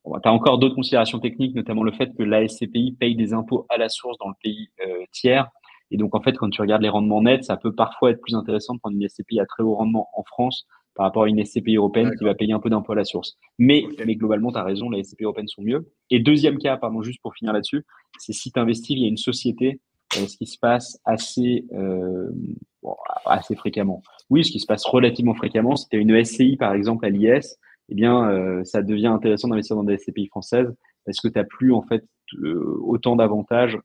Bon, tu as encore d'autres considérations techniques, notamment le fait que la SCPI paye des impôts à la source dans le pays tiers. Et donc en fait, quand tu regardes les rendements nets, ça peut parfois être plus intéressant de prendre une SCPI à très haut rendement en France par rapport à une SCPI européenne qui va payer un peu d'impôts à la source. Mais globalement, tu as raison, les SCPI européennes sont mieux. Et deuxième cas, pardon, juste pour finir là-dessus, c'est si tu investis via une société, ce qui se passe assez fréquemment. Oui, ce qui se passe relativement fréquemment, si tu as une SCI par exemple à l'IS, eh bien, ça devient intéressant d'investir dans des SCPI françaises parce que tu n'as plus en fait autant d'avantages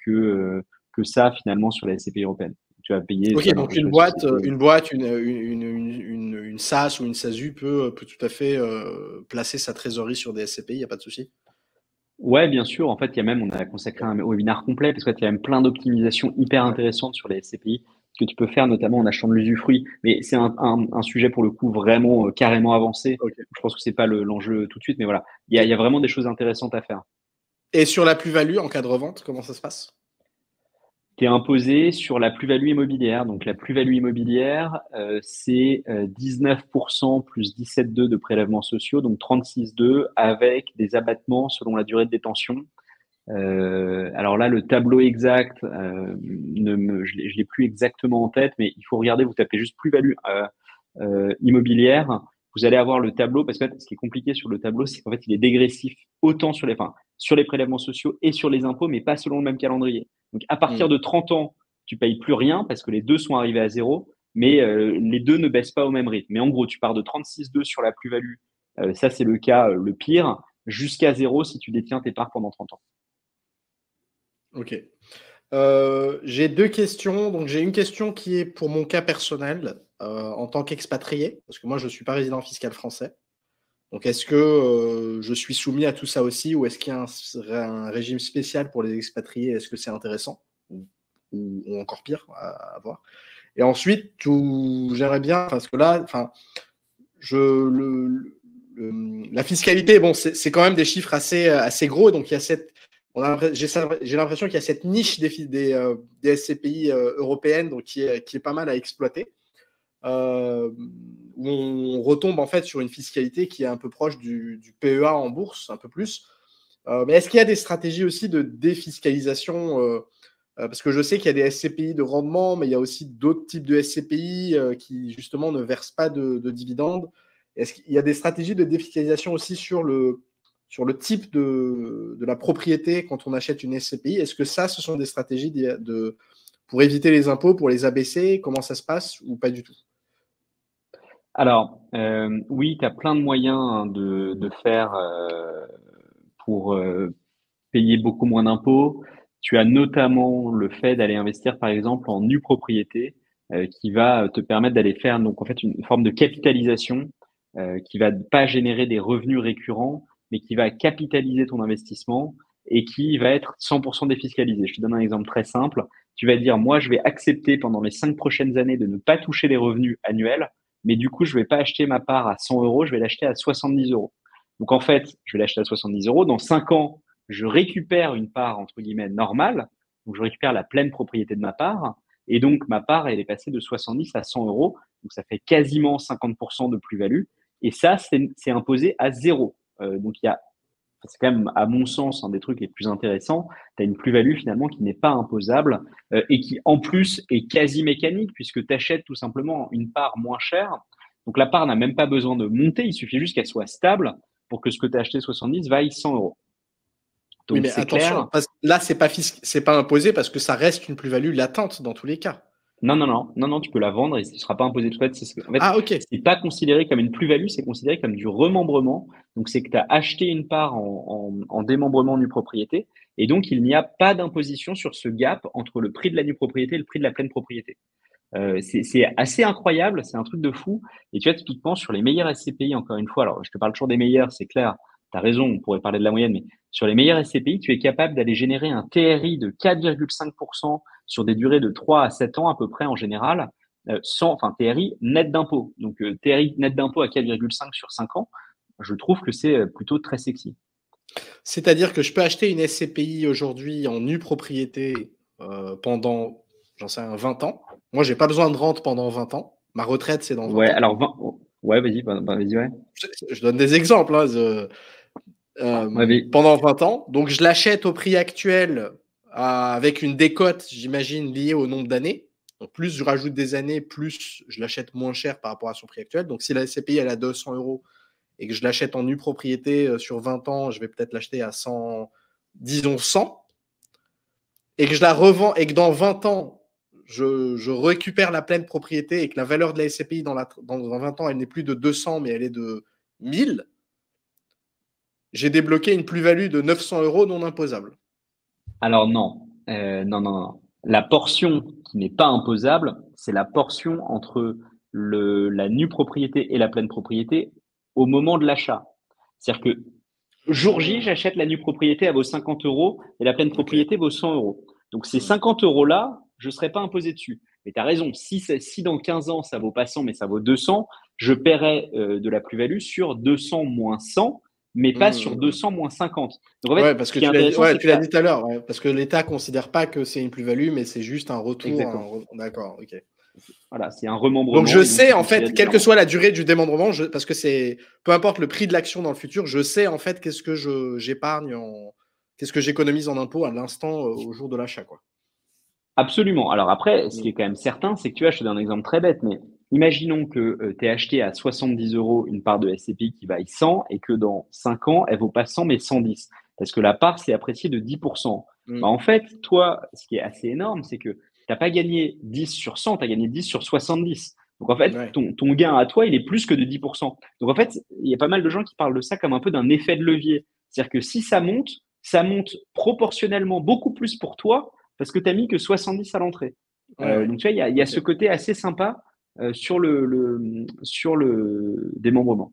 que ça finalement sur les SCPI européennes. Tu vas payer. Ok, donc une boîte, une SAS ou une SASU peut tout à fait placer sa trésorerie sur des SCPI, il n'y a pas de souci. Ouais, bien sûr. En fait, on a consacré un webinaire complet parce qu'il y a même plein d'optimisations hyper intéressantes sur les SCPI que tu peux faire, notamment en achetant de l'usufruit. Mais c'est un sujet pour le coup vraiment carrément avancé. Je pense que c'est pas l'enjeu tout de suite, mais voilà, il y a vraiment des choses intéressantes à faire. Et sur la plus-value en cas de revente, comment ça se passe? Tu es imposé sur la plus-value immobilière. Donc, la plus-value immobilière, c'est 19% plus 17,2 de prélèvements sociaux, donc 36,2 avec des abattements selon la durée de détention. Alors là, le tableau exact, je l'ai plus exactement en tête, mais il faut regarder, vous tapez juste plus-value immobilière. Vous allez avoir le tableau, parce que ce qui est compliqué sur le tableau, c'est qu'en fait, il est dégressif autant sur les prélèvements sociaux et sur les impôts, mais pas selon le même calendrier. Donc, à partir de 30 ans, tu payes plus rien parce que les deux sont arrivés à zéro, mais les deux ne baissent pas au même rythme. Mais en gros, tu pars de 36,2 sur la plus-value, ça c'est le cas le pire, jusqu'à zéro si tu détiens tes parts pendant 30 ans. Ok. J'ai deux questions. Donc, j'ai une question qui est pour mon cas personnel en tant qu'expatrié, parce que moi, je ne suis pas résident fiscal français. Donc, est-ce que je suis soumis à tout ça aussi, ou est-ce qu'il y a un régime spécial pour les expatriés? Est-ce que c'est intéressant ou encore pire à voir? Et ensuite, j'aimerais bien, parce que là, la fiscalité, bon, c'est quand même des chiffres assez gros, donc il y a j'ai l'impression qu'il y a cette niche des SCPI européennes, donc qui est pas mal à exploiter, où on retombe en fait sur une fiscalité qui est un peu proche du PEA en bourse, un peu plus. Mais est-ce qu'il y a des stratégies aussi de défiscalisation Parce que je sais qu'il y a des SCPI de rendement, mais il y a aussi d'autres types de SCPI qui, justement, ne versent pas de dividendes. Est-ce qu'il y a des stratégies de défiscalisation aussi sur le type de la propriété quand on achète une SCPI? Est-ce que ça, ce sont des stratégies pour éviter les impôts, pour les abaisser? Comment ça se passe ou pas du tout? Alors, oui, tu as plein de moyens hein, de faire pour payer beaucoup moins d'impôts. Tu as notamment le fait d'aller investir, par exemple, en nue propriété, qui va te permettre d'aller faire donc en fait une forme de capitalisation qui va pas générer des revenus récurrents, mais qui va capitaliser ton investissement et qui va être 100% défiscalisé. Je te donne un exemple très simple. Tu vas dire, moi, je vais accepter pendant les 5 prochaines années de ne pas toucher les revenus annuels, mais du coup, je vais pas acheter ma part à 100 euros, je vais l'acheter à 70 euros. Donc, en fait, je vais l'acheter à 70 euros. Dans 5 ans, je récupère une part, entre guillemets, normale. Donc, je récupère la pleine propriété de ma part. Et donc, ma part, elle est passée de 70 à 100 euros. Donc, ça fait quasiment 50% de plus-value. Et ça, c'est imposé à zéro. Donc, c'est quand même, à mon sens, un des trucs les plus intéressants. Tu as une plus-value finalement qui n'est pas imposable et qui, en plus, est quasi mécanique puisque tu achètes tout simplement une part moins chère. Donc, la part n'a même pas besoin de monter. Il suffit juste qu'elle soit stable pour que ce que tu as acheté 70 vaille 100 euros. Oui, Donc, mais c'est attention, clair. parce que là, c'est pas imposé parce que ça reste une plus-value latente dans tous les cas. Non, non, non, non, non, tu peux la vendre et ce ne sera pas imposé tout de suite. En fait, Ah, ok. c'est pas considéré comme une plus-value, c'est considéré comme du remembrement. Donc, c'est que tu as acheté une part en démembrement nue propriété et donc il n'y a pas d'imposition sur ce gap entre le prix de la nue propriété et le prix de la pleine propriété. C'est assez incroyable, c'est un truc de fou. Et tu vois, typiquement, sur les meilleurs SCPI, encore une fois, alors je te parle toujours des meilleurs, c'est clair, tu as raison, on pourrait parler de la moyenne, mais sur les meilleurs SCPI, tu es capable d'aller générer un TRI de 4,5% sur des durées de 3 à 7 ans à peu près en général, enfin TRI net d'impôt. Donc TRI net d'impôt à 4,5 sur 5 ans, je trouve que c'est plutôt très sexy. C'est-à-dire que je peux acheter une SCPI aujourd'hui en nue propriété pendant, j'en sais, 20 ans. Moi, j'ai pas besoin de rente pendant 20 ans. Ma retraite, c'est dans 20 Ouais, ans. alors ouais, vas-y, vas-y, ouais. Je donne des exemples. Hein, Ouais, pendant 20 ans. Donc, je l'achète au prix actuel avec une décote, j'imagine, liée au nombre d'années. Donc, plus je rajoute des années, plus je l'achète moins cher par rapport à son prix actuel. Donc, si la SCPI elle a 200 euros et que je l'achète en nue propriété sur 20 ans, je vais peut-être l'acheter à 100, disons 100, et que je la revends et que dans 20 ans, je récupère la pleine propriété et que la valeur de la SCPI dans 20 ans, elle n'est plus de 200, mais elle est de 1000, j'ai débloqué une plus-value de 900 euros non imposable. Alors non, non, non, non. La portion qui n'est pas imposable, c'est la portion entre la nue propriété et la pleine propriété au moment de l'achat. C'est-à-dire que jour J, Mmh, j'achète la nue propriété, elle vaut 50 euros et la pleine ok. propriété vaut 100 euros. Donc ces Mmh. 50 euros-là, je ne serai pas imposé dessus. Mais tu as raison, si dans 15 ans, ça vaut pas 100, mais ça vaut 200, je paierai de la plus-value sur 200 moins 100, mais pas sur Mmh. 200 moins 50. Donc en fait, Ouais, parce ce que qui est intéressant, ouais, c'est que tu tu l'as as. dit tout à l'heure, ouais, parce que l'État ne considère pas que c'est une plus-value, mais c'est juste un retour. Exactement. D'accord, ok. Voilà, c'est un Donc remembrement je et donc sais c'est en considéré fait, quelle que différemment. soit la durée du démembrement, parce que peu importe le prix de l'action dans le futur, je sais en fait qu'est-ce que j'épargne qu'est-ce que j'économise en impôt à l'instant au jour de l'achat, quoi. Absolument. Alors après, ce qui Mm. est quand même certain, c'est que tu vois, je te donne un exemple très bête, mais imaginons que tu aies acheté à 70 euros une part de SCPI qui vaille 100 et que dans 5 ans, elle vaut pas 100 mais 110. Parce que la part s'est appréciée de 10%. Bah, Mm. en fait, toi, ce qui est assez énorme, c'est que tu n'as pas gagné 10 sur 100, tu as gagné 10 sur 70. Donc en fait, Ouais. ton gain à toi, il est plus que de 10%. Donc en fait, il y a pas mal de gens qui parlent de ça comme un peu d'un effet de levier. C'est-à-dire que si ça monte proportionnellement beaucoup plus pour toi parce que tu as mis que 70 à l'entrée. Ouais, ouais. Donc tu vois, il y a Ok. ce côté assez sympa sur le démembrement.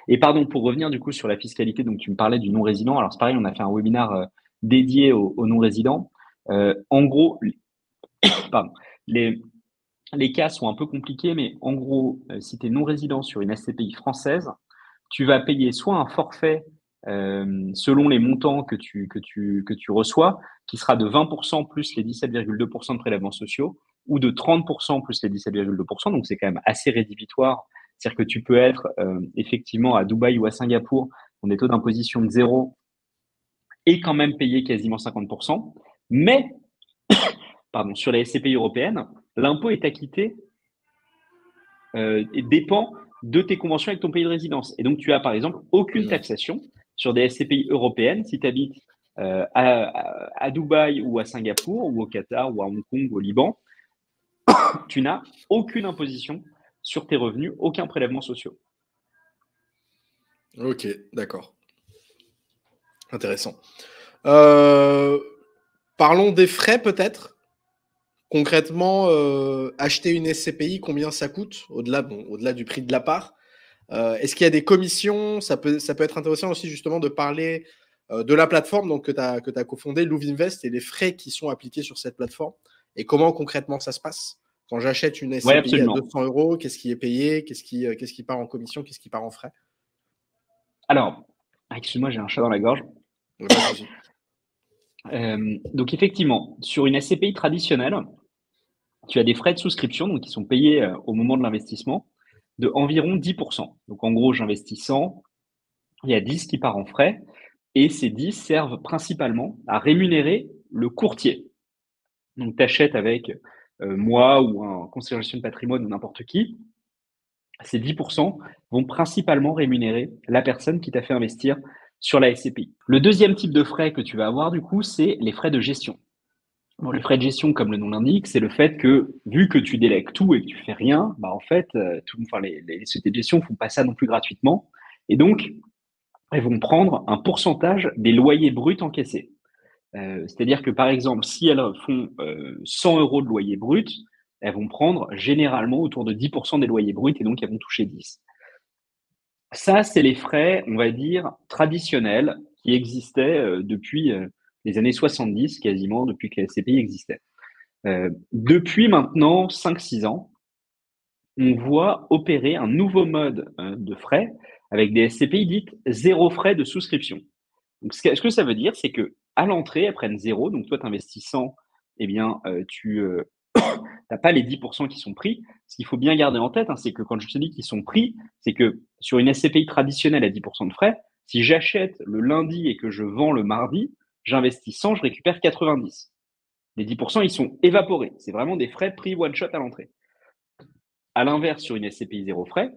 Et pardon, pour revenir du coup sur la fiscalité, donc tu me parlais du non-résident. Alors c'est pareil, on a fait un webinaire dédié aux non-résidents. En gros, pardon, les, les cas sont un peu compliqués, mais en gros, si tu es non-résident sur une SCPI française, tu vas payer soit un forfait selon les montants que tu reçois, qui sera de 20% plus les 17,2% de prélèvements sociaux, ou de 30% plus les 17,2%. Donc, c'est quand même assez rédhibitoire. C'est-à-dire que tu peux être effectivement à Dubaï ou à Singapour, on des taux d'imposition de zéro, et quand même payer quasiment 50%. Mais pardon, sur les SCPI européennes, l'impôt est acquitté et dépend de tes conventions avec ton pays de résidence. Et donc, tu as par exemple aucune taxation sur des SCPI européennes si tu habites à Dubaï ou à Singapour ou au Qatar ou à Hong Kong ou au Liban. Tu n'as aucune imposition sur tes revenus, aucun prélèvement social. Ok, d'accord. Intéressant. Parlons des frais peut-être. Concrètement, acheter une SCPI, combien ça coûte au-delà du prix de la part? Est-ce qu'il y a des commissions? Ça peut être intéressant aussi justement de parler de la plateforme donc, que tu as cofondée, Lovinvest, et les frais qui sont appliqués sur cette plateforme. Et comment concrètement ça se passe? Quand j'achète une SCPI à 200 €, qu'est-ce qui est payé? Qu'est-ce qui part en commission? Qu'est-ce qui part en frais? Alors, excuse-moi, j'ai un chat dans la gorge. Donc effectivement, sur une SCPI traditionnelle, tu as des frais de souscription donc, qui sont payés au moment de l'investissement de environ 10%. Donc en gros, j'investis 100, il y a 10 qui part en frais, et ces 10 servent principalement à rémunérer le courtier. Donc tu achètes avec moi ou un conseiller en gestion de patrimoine ou n'importe qui, ces 10% vont principalement rémunérer la personne qui t'a fait investir sur la SCPI. Le deuxième type de frais que tu vas avoir du coup, c'est les frais de gestion. Bon, les frais de gestion, comme le nom l'indique, c'est le fait que, vu que tu délègues tout et que tu fais rien, bah en fait, les sociétés de gestion font pas ça non plus gratuitement. Et donc, elles vont prendre un pourcentage des loyers bruts encaissés. C'est-à-dire que, par exemple, si elles font 100 € de loyer brut, elles vont prendre généralement autour de 10% des loyers bruts et donc elles vont toucher 10. Ça, c'est les frais, on va dire, traditionnels qui existaient depuis les années 70, quasiment, depuis que la SCPI existait. Depuis maintenant 5-6 ans, on voit opérer un nouveau mode de frais avec des SCPI dites zéro frais de souscription. Donc, ce que ça veut dire, c'est que à l'entrée, elles prennent 0. Donc, toi, tu investis 100, eh bien, tu n'as pas les 10% qui sont pris. Ce qu'il faut bien garder en tête, hein, c'est que quand je te dis qu'ils sont pris, c'est que sur une SCPI traditionnelle à 10% de frais, si j'achète le lundi et que je vends le mardi, j'investis 100, je récupère 90. Les 10%, ils sont évaporés. C'est vraiment des frais pris one shot à l'entrée. À l'inverse, sur une SCPI zéro frais,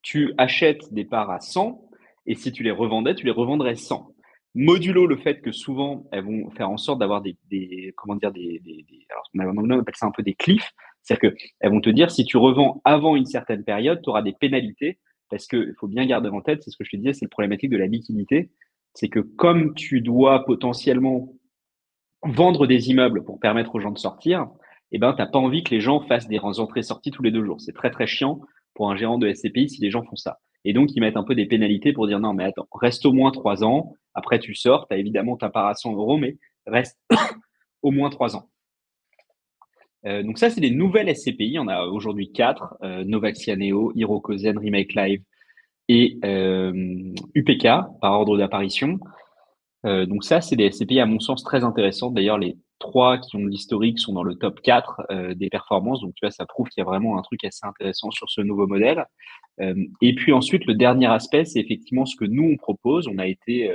tu achètes des parts à 100 et si tu les revendais, tu les revendrais 100. Modulo le fait que souvent, elles vont faire en sorte d'avoir alors en anglais, on appelle ça un peu des cliffs. C'est-à-dire qu'elles vont te dire, si tu revends avant une certaine période, tu auras des pénalités parce qu'il faut bien garder en tête, c'est ce que je te disais, c'est le problématique de la liquidité. C'est que comme tu dois potentiellement vendre des immeubles pour permettre aux gens de sortir, eh ben, tu n'as pas envie que les gens fassent des entrées-sorties tous les 2 jours. C'est très, très chiant pour un gérant de SCPI si les gens font ça. Et donc, ils mettent un peu des pénalités pour dire non, mais attends, reste au moins 3 ans. Après, tu sors, tu as évidemment ta part à 100 €, mais reste au moins 3 ans. Donc ça, c'est des nouvelles SCPI. Il y en a aujourd'hui 4, Novaxia Neo, Hirokozen, Remake Live et UPK par ordre d'apparition. Donc ça, c'est des SCPI à mon sens très intéressantes. D'ailleurs, les 3 qui ont de l'historique sont dans le top 4 des performances. Donc tu vois, ça prouve qu'il y a vraiment un truc assez intéressant sur ce nouveau modèle. Et puis ensuite, le dernier aspect, c'est effectivement ce que nous, on propose. On a été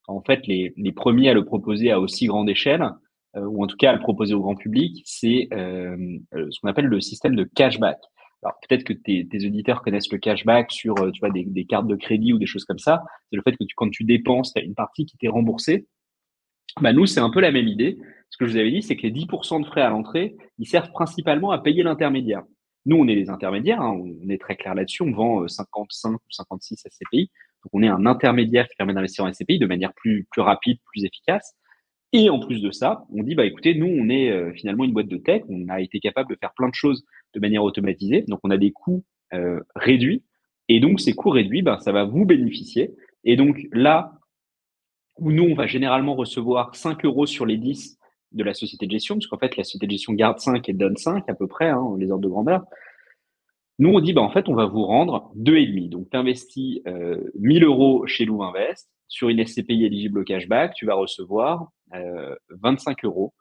en fait les premiers à le proposer à aussi grande échelle, ou en tout cas à le proposer au grand public. C'est ce qu'on appelle le système de cashback. Alors peut-être que tes auditeurs connaissent le cashback sur tu vois, des cartes de crédit ou des choses comme ça. C'est le fait que quand tu dépenses, tu as une partie qui t'est remboursée. Bah nous, c'est un peu la même idée. Ce que je vous avais dit, c'est que les 10% de frais à l'entrée, ils servent principalement à payer l'intermédiaire. Nous, on est les intermédiaires, hein, on est très clair là-dessus. On vend 55 ou 56 SCPI. Donc, on est un intermédiaire qui permet d'investir en SCPI de manière plus rapide, plus efficace. Et en plus de ça, on dit, bah écoutez, nous, on est finalement une boîte de tech. On a été capable de faire plein de choses de manière automatisée. Donc, on a des coûts réduits. Et donc, ces coûts réduits, bah, ça va vous bénéficier. Et donc, là où nous, on va généralement recevoir 5 € sur les 10 de la société de gestion, parce qu'en fait, la société de gestion garde 5 et donne 5 à peu près, hein, les ordres de grandeur. Nous, on dit, bah, en fait, on va vous rendre 2,5. Donc, tu investis 1000 € chez Lovinvest sur une SCPI éligible au cashback, tu vas recevoir 25 €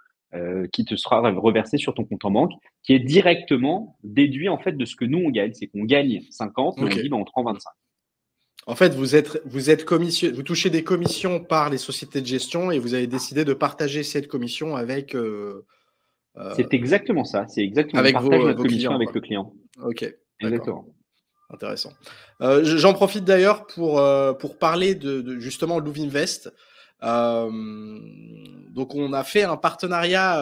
qui te sera reversé sur ton compte en banque, qui est directement déduit en fait de ce que nous, on gagne. C'est qu'on gagne 50, mais on dit, bah, on te rend 25. En fait, vous touchez des commissions par les sociétés de gestion et vous avez décidé de partager cette commission avec, C'est exactement ça. C'est exactement. On avec partage notre vos commission clients, avec quoi. le client. Ok, d'accord. Exactement. Intéressant. J'en profite d'ailleurs pour parler de justement Louvinvest. Donc on a fait un partenariat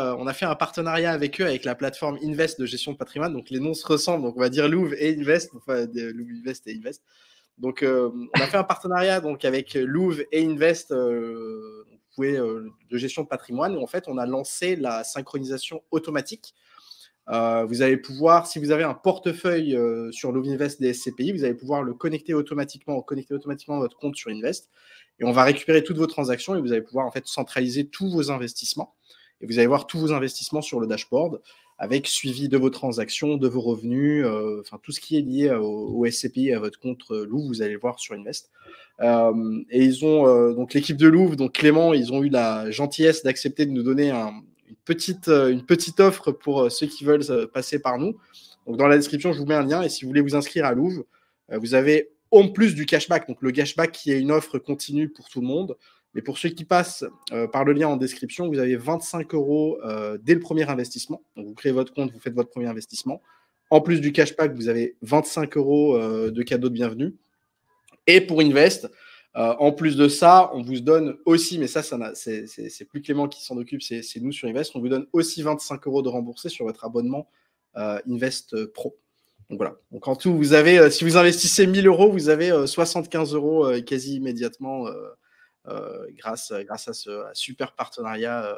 avec eux, avec la plateforme Invest de gestion de patrimoine. Donc les noms se ressemblent, donc on va dire Louv et Invest, enfin Louvinvest et Invest. Donc on a fait un partenariat donc avec Louv et Invest, de gestion de patrimoine. Où, en fait, on a lancé la synchronisation automatique. Vous allez pouvoir, si vous avez un portefeuille sur Louvinvest des SCPI, vous allez pouvoir connecter automatiquement votre compte sur Invest. Et on va récupérer toutes vos transactions et vous allez pouvoir en fait centraliser tous vos investissements. Et vous allez voir tous vos investissements sur le dashboard avec suivi de vos transactions, de vos revenus, enfin tout ce qui est lié au SCPI et à votre compte Louvre, vous allez le voir sur Invest. Et ils ont donc l'équipe de Louvre, donc Clément, ils ont eu la gentillesse d'accepter de nous donner une petite offre pour ceux qui veulent passer par nous. Donc dans la description, je vous mets un lien et si vous voulez vous inscrire à Louvre, vous avez en plus du cashback, donc le cashback qui est une offre continue pour tout le monde. Mais pour ceux qui passent par le lien en description, vous avez 25 euros dès le premier investissement. Donc vous créez votre compte, vous faites votre premier investissement. En plus du cashback, vous avez 25 euros de cadeau de bienvenue. Et pour Invest, en plus de ça, on vous donne aussi, mais ça c'est plus Clément qui s'en occupe, c'est nous sur Invest, on vous donne aussi 25 euros de remboursé sur votre abonnement Invest Pro. Donc voilà. Donc en tout, vous avez, si vous investissez 1000 euros, vous avez 75 euros quasi immédiatement grâce à ce super partenariat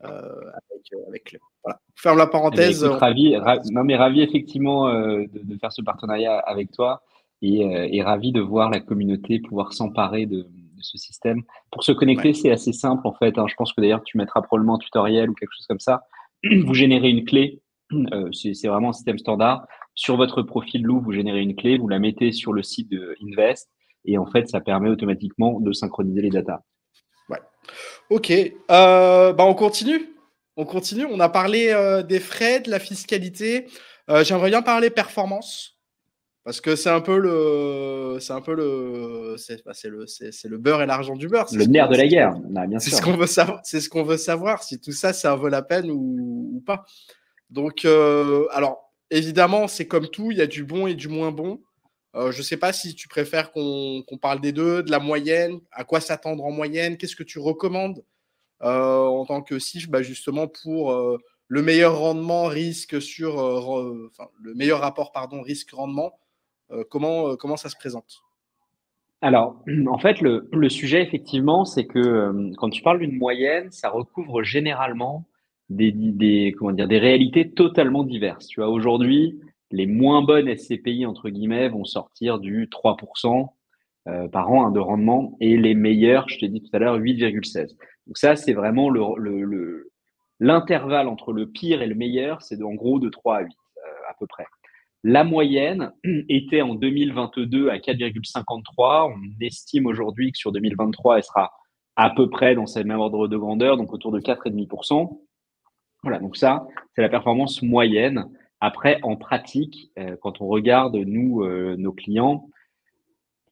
avec Clément. Voilà. Ferme la Eh bien, parenthèse. écoute, non, mais ravi effectivement de faire ce partenariat avec toi et ravi de voir la communauté pouvoir s'emparer de ce système. Pour se Ouais. connecter, c'est assez simple en fait, hein. Je pense que d'ailleurs, tu mettras probablement un tutoriel ou quelque chose comme ça. Vous générez une clé, c'est vraiment un système standard. Sur votre profil Louvre, vous générez une clé, vous la mettez sur le site de Invest et en fait, ça permet automatiquement de synchroniser les datas. Ouais. Ok. Bah on continue. On continue. On a parlé des frais, de la fiscalité. J'aimerais bien parler performance parce que c'est le beurre et l'argent du beurre. Le nerf de la guerre, bah, bien C'est ce sûr. qu'on veut savoir. C'est ce qu'on veut savoir si tout ça, ça vaut la peine ou pas. Donc, alors évidemment, c'est comme tout. Il y a du bon et du moins bon. Je ne sais pas si tu préfères qu'on parle des deux, de la moyenne, à quoi s'attendre en moyenne, qu'est-ce que tu recommandes en tant que CIF, bah, justement pour le meilleur rendement risque le meilleur rapport pardon risque rendement. Comment ça se présente? Alors, en fait, le sujet, effectivement, c'est que quand tu parles d'une moyenne, ça recouvre généralement comment dire, des réalités totalement diverses. Tu vois, aujourd'hui, les moins bonnes SCPI, entre guillemets, vont sortir du 3% par an hein, de rendement et les meilleurs, je t'ai dit tout à l'heure, 8,16. Donc ça, c'est vraiment l'intervalle entre le pire et le meilleur, c'est en gros de 3 à 8 à peu près. La moyenne était en 2022 à 4,53. On estime aujourd'hui que sur 2023, elle sera à peu près dans ce même ordre de grandeur, donc autour de 4,5%. Voilà, donc ça, c'est la performance moyenne. Après, en pratique, quand on regarde, nous, nos clients,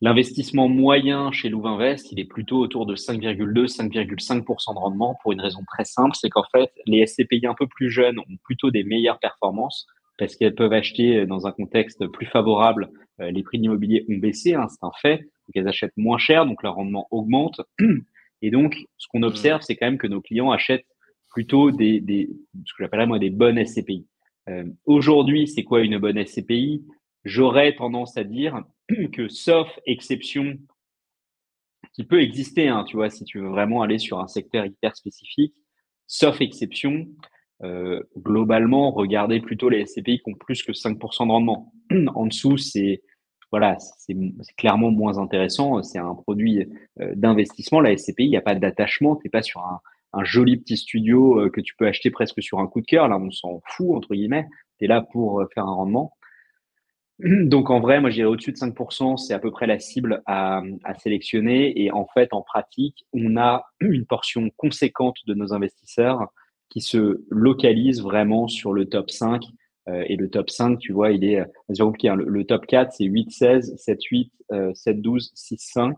l'investissement moyen chez Louvinvest, il est plutôt autour de 5,2-5,5% de rendement pour une raison très simple, c'est qu'en fait, les SCPI un peu plus jeunes ont plutôt des meilleures performances parce qu'elles peuvent acheter dans un contexte plus favorable. Les prix de l'immobilier ont baissé, hein, c'est un fait. Donc, elles achètent moins cher, donc leur rendement augmente. Et donc, ce qu'on observe, c'est quand même que nos clients achètent plutôt ce que j'appellerais moi des bonnes SCPI. Aujourd'hui, c'est quoi une bonne SCPI? J'aurais tendance à dire que sauf exception qui peut exister, hein, tu vois, si tu veux vraiment aller sur un secteur hyper spécifique, sauf exception, globalement, regardez plutôt les SCPI qui ont plus que 5% de rendement. En dessous, voilà, c'est clairement moins intéressant. C'est un produit d'investissement. La SCPI, il n'y a pas d'attachement. Tu n'es pas sur un joli petit studio que tu peux acheter presque sur un coup de cœur. Là, on s'en fout, entre guillemets. Tu es là pour faire un rendement. Donc en vrai, moi je dirais au-dessus de 5%, c'est à peu près la cible à sélectionner. Et en fait, en pratique, on a une portion conséquente de nos investisseurs qui se localisent vraiment sur le top 5 Et le top 5, tu vois, il est assez compliqué, hein. Le top 4, c'est 8-16, 7-8, 7-12, 6-5.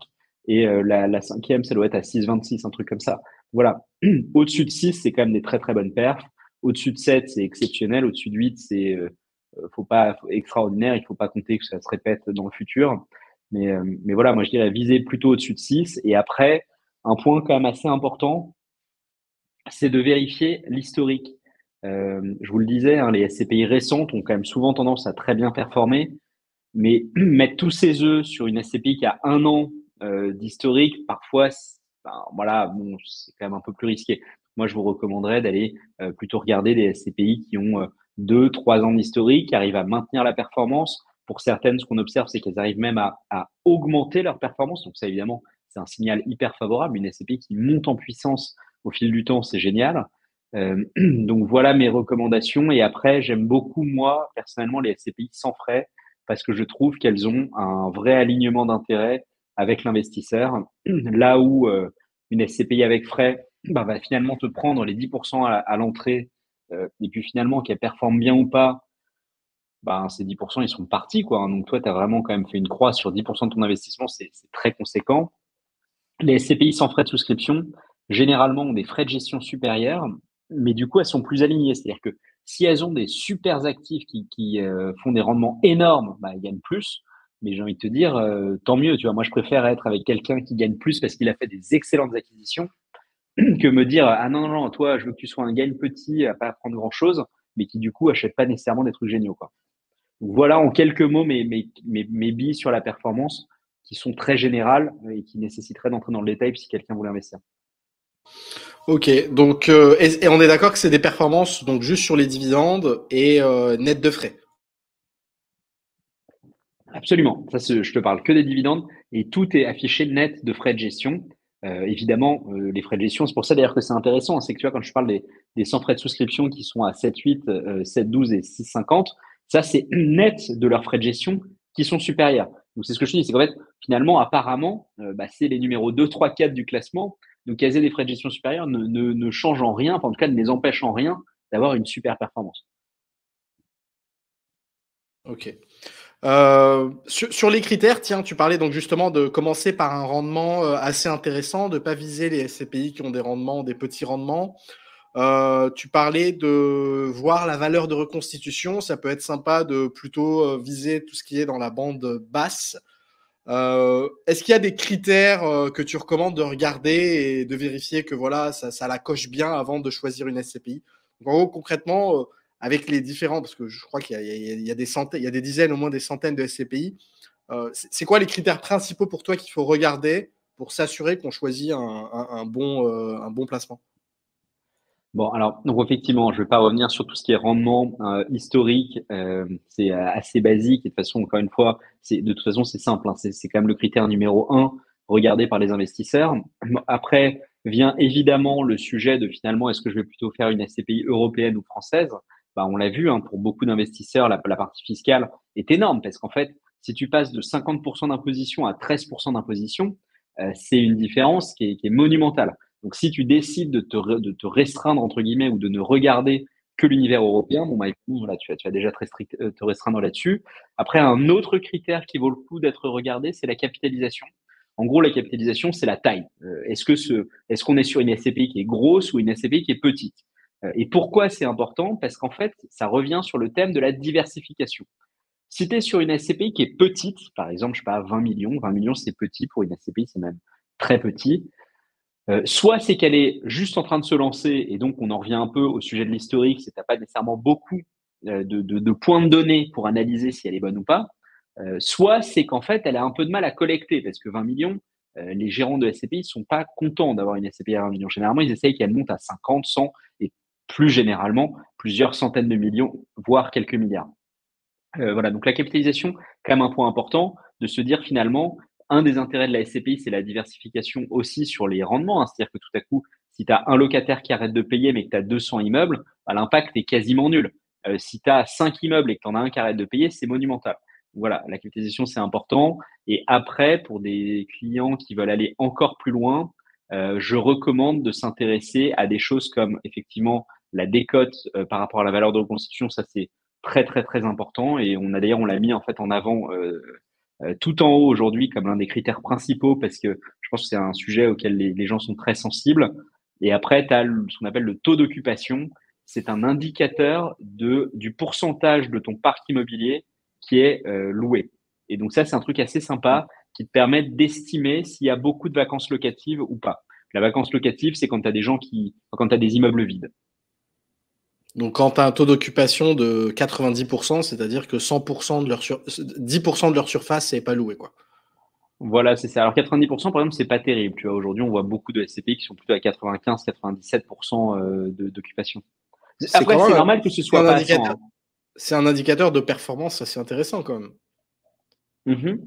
Et la cinquième, ça doit être à 6-26, un truc comme ça. Voilà. Au-dessus de 6, c'est quand même des très très bonnes perfs. Au-dessus de 7, c'est exceptionnel. Au-dessus de 8, c'est extraordinaire. Il faut pas compter que ça se répète dans le futur. Mais voilà, moi je dirais viser plutôt au-dessus de 6. Et après, un point quand même assez important, c'est de vérifier l'historique. Je vous le disais, hein, les SCPI récentes ont quand même souvent tendance à très bien performer, mais mettre tous ses œufs sur une SCPI qui a 1 an d'historique, parfois, ben, voilà, bon, c'est quand même un peu plus risqué. Moi, je vous recommanderais d'aller plutôt regarder des SCPI qui ont 2, 3 ans d'historique, qui arrivent à maintenir la performance. Pour certaines, ce qu'on observe, c'est qu'elles arrivent même à augmenter leur performance. Donc ça, évidemment, c'est un signal hyper favorable. Une SCPI qui monte en puissance au fil du temps, c'est génial. Donc voilà mes recommandations. Et après, j'aime beaucoup, moi, personnellement, les SCPI sans frais parce que je trouve qu'elles ont un vrai alignement d'intérêt avec l'investisseur. Là où une SCPI avec frais bah, va finalement te prendre les 10% à l'entrée et puis finalement qu'elle performe bien ou pas, bah, ces 10%, ils sont partis, quoi. Donc toi, tu as vraiment quand même fait une croix sur 10% de ton investissement, c'est très conséquent. Les SCPI sans frais de souscription, généralement, ont des frais de gestion supérieurs, mais du coup, elles sont plus alignées. C'est-à-dire que si elles ont des super actifs qui font des rendements énormes, bah, elles gagnent plus. Mais j'ai envie de te dire, tant mieux. Tu vois, moi, je préfère être avec quelqu'un qui gagne plus parce qu'il a fait des excellentes acquisitions que me dire, ah non, non, non, toi, je veux que tu sois un gagne petit à pas prendre grand-chose, mais qui, du coup, achète pas nécessairement des trucs géniaux, quoi. Donc, voilà en quelques mots mes billes sur la performance qui sont très générales et qui nécessiteraient d'entrer dans le détail si quelqu'un voulait investir. Ok, donc et on est d'accord que c'est des performances donc juste sur les dividendes et net de frais. Absolument. Je te parle que des dividendes et tout est affiché net de frais de gestion. Évidemment, les frais de gestion, c'est pour ça d'ailleurs que c'est intéressant, hein, c'est que tu vois, quand je parle des sans frais de souscription qui sont à 7,8, 7,12 et 6,50, ça c'est net de leurs frais de gestion qui sont supérieurs. Donc c'est ce que je te dis, c'est qu'en fait, finalement, apparemment, bah, c'est les numéros 2, 3, 4 du classement. Donc qu'elles aient des frais de gestion supérieurs ne change en rien, enfin, en tout cas ne les empêche en rien d'avoir une super performance. Ok. Sur les critères, tiens, tu parlais donc justement de commencer par un rendement assez intéressant, de ne pas viser les SCPI qui ont des rendements, des petits rendements. Tu parlais de voir la valeur de reconstitution. Ça peut être sympa de plutôt viser tout ce qui est dans la bande basse. Est-ce qu'il y a des critères que tu recommandes de regarder et de vérifier que voilà, ça la coche bien avant de choisir une SCPI? Donc, en gros, concrètement, avec les différents, parce que je crois qu'il y a des centaines, il y a des dizaines, au moins des centaines de SCPI, c'est quoi les critères principaux pour toi qu'il faut regarder pour s'assurer qu'on choisit un bon placement? Bon, alors, donc effectivement, je ne vais pas revenir sur tout ce qui est rendement historique. C'est assez basique. Et de toute façon, encore une fois, de toute façon, c'est simple, hein. C'est quand même le critère numéro un regardé par les investisseurs. Après vient évidemment le sujet de finalement, est-ce que je vais plutôt faire une SCPI européenne ou française? Bah, on l'a vu, hein, pour beaucoup d'investisseurs, la partie fiscale est énorme parce qu'en fait, si tu passes de 50% d'imposition à 13% d'imposition, c'est une différence qui est monumentale. Donc, si tu décides de te restreindre, entre guillemets, ou de ne regarder que l'univers européen, bon, bah, écoute, voilà, tu vas déjà te restreindre là-dessus. Après, un autre critère qui vaut le coup d'être regardé, c'est la capitalisation. En gros, la capitalisation, c'est la taille. Est-ce qu'on est sur une SCPI qui est grosse ou une SCPI qui est petite? Et pourquoi c'est important? Parce qu'en fait, ça revient sur le thème de la diversification. Si tu es sur une SCPI qui est petite, par exemple, je sais pas, 20 millions, c'est petit pour une SCPI, c'est même très petit. Soit c'est qu'elle est juste en train de se lancer et donc on en revient un peu au sujet de l'historique, c'est que tu n'as pas nécessairement beaucoup de points de données pour analyser si elle est bonne ou pas. Soit c'est qu'en fait elle a un peu de mal à collecter parce que 20 millions, les gérants de SCPI ne sont pas contents d'avoir une SCPI à 20 millions. Généralement, ils essayent qu'elle monte à 50, 100 et plus généralement plusieurs centaines de millions, voire quelques milliards. Voilà, donc la capitalisation, quand même un point important de se dire finalement, un des intérêts de la SCPI, c'est la diversification aussi sur les rendements, hein. C'est-à-dire que tout à coup, si tu as un locataire qui arrête de payer mais que tu as 200 immeubles, bah, l'impact est quasiment nul. Si tu as 5 immeubles et que tu en as un qui arrête de payer, c'est monumental. Voilà, la capitalisation, c'est important. Et après, pour des clients qui veulent aller encore plus loin, je recommande de s'intéresser à des choses comme effectivement la décote par rapport à la valeur de reconstitution. Ça, c'est très très très important. Et on l'a mis en fait en avant tout en haut aujourd'hui comme l'un des critères principaux parce que je pense que c'est un sujet auquel les gens sont très sensibles. Et après, tu as ce qu'on appelle le taux d'occupation. C'est un indicateur du pourcentage de ton parc immobilier qui est loué. Et donc ça, c'est un truc assez sympa qui te permet d'estimer s'il y a beaucoup de vacances locatives ou pas. La vacance locative, c'est quand tu as quand tu as des immeubles vides. Donc, quand tu as un taux d'occupation de 90%, c'est-à-dire que 100% de 10% de leur surface n'est pas loué, quoi. Voilà, c'est ça. Alors 90%, par exemple, c'est pas terrible. Tu vois, aujourd'hui, on voit beaucoup de SCPI qui sont plutôt à 95-97% d'occupation. C'est Après, quand c'est même normal que ce c'est soit un pas à 100, indicateur, hein. c'est un indicateur de performance assez intéressant, quand même. Mhm.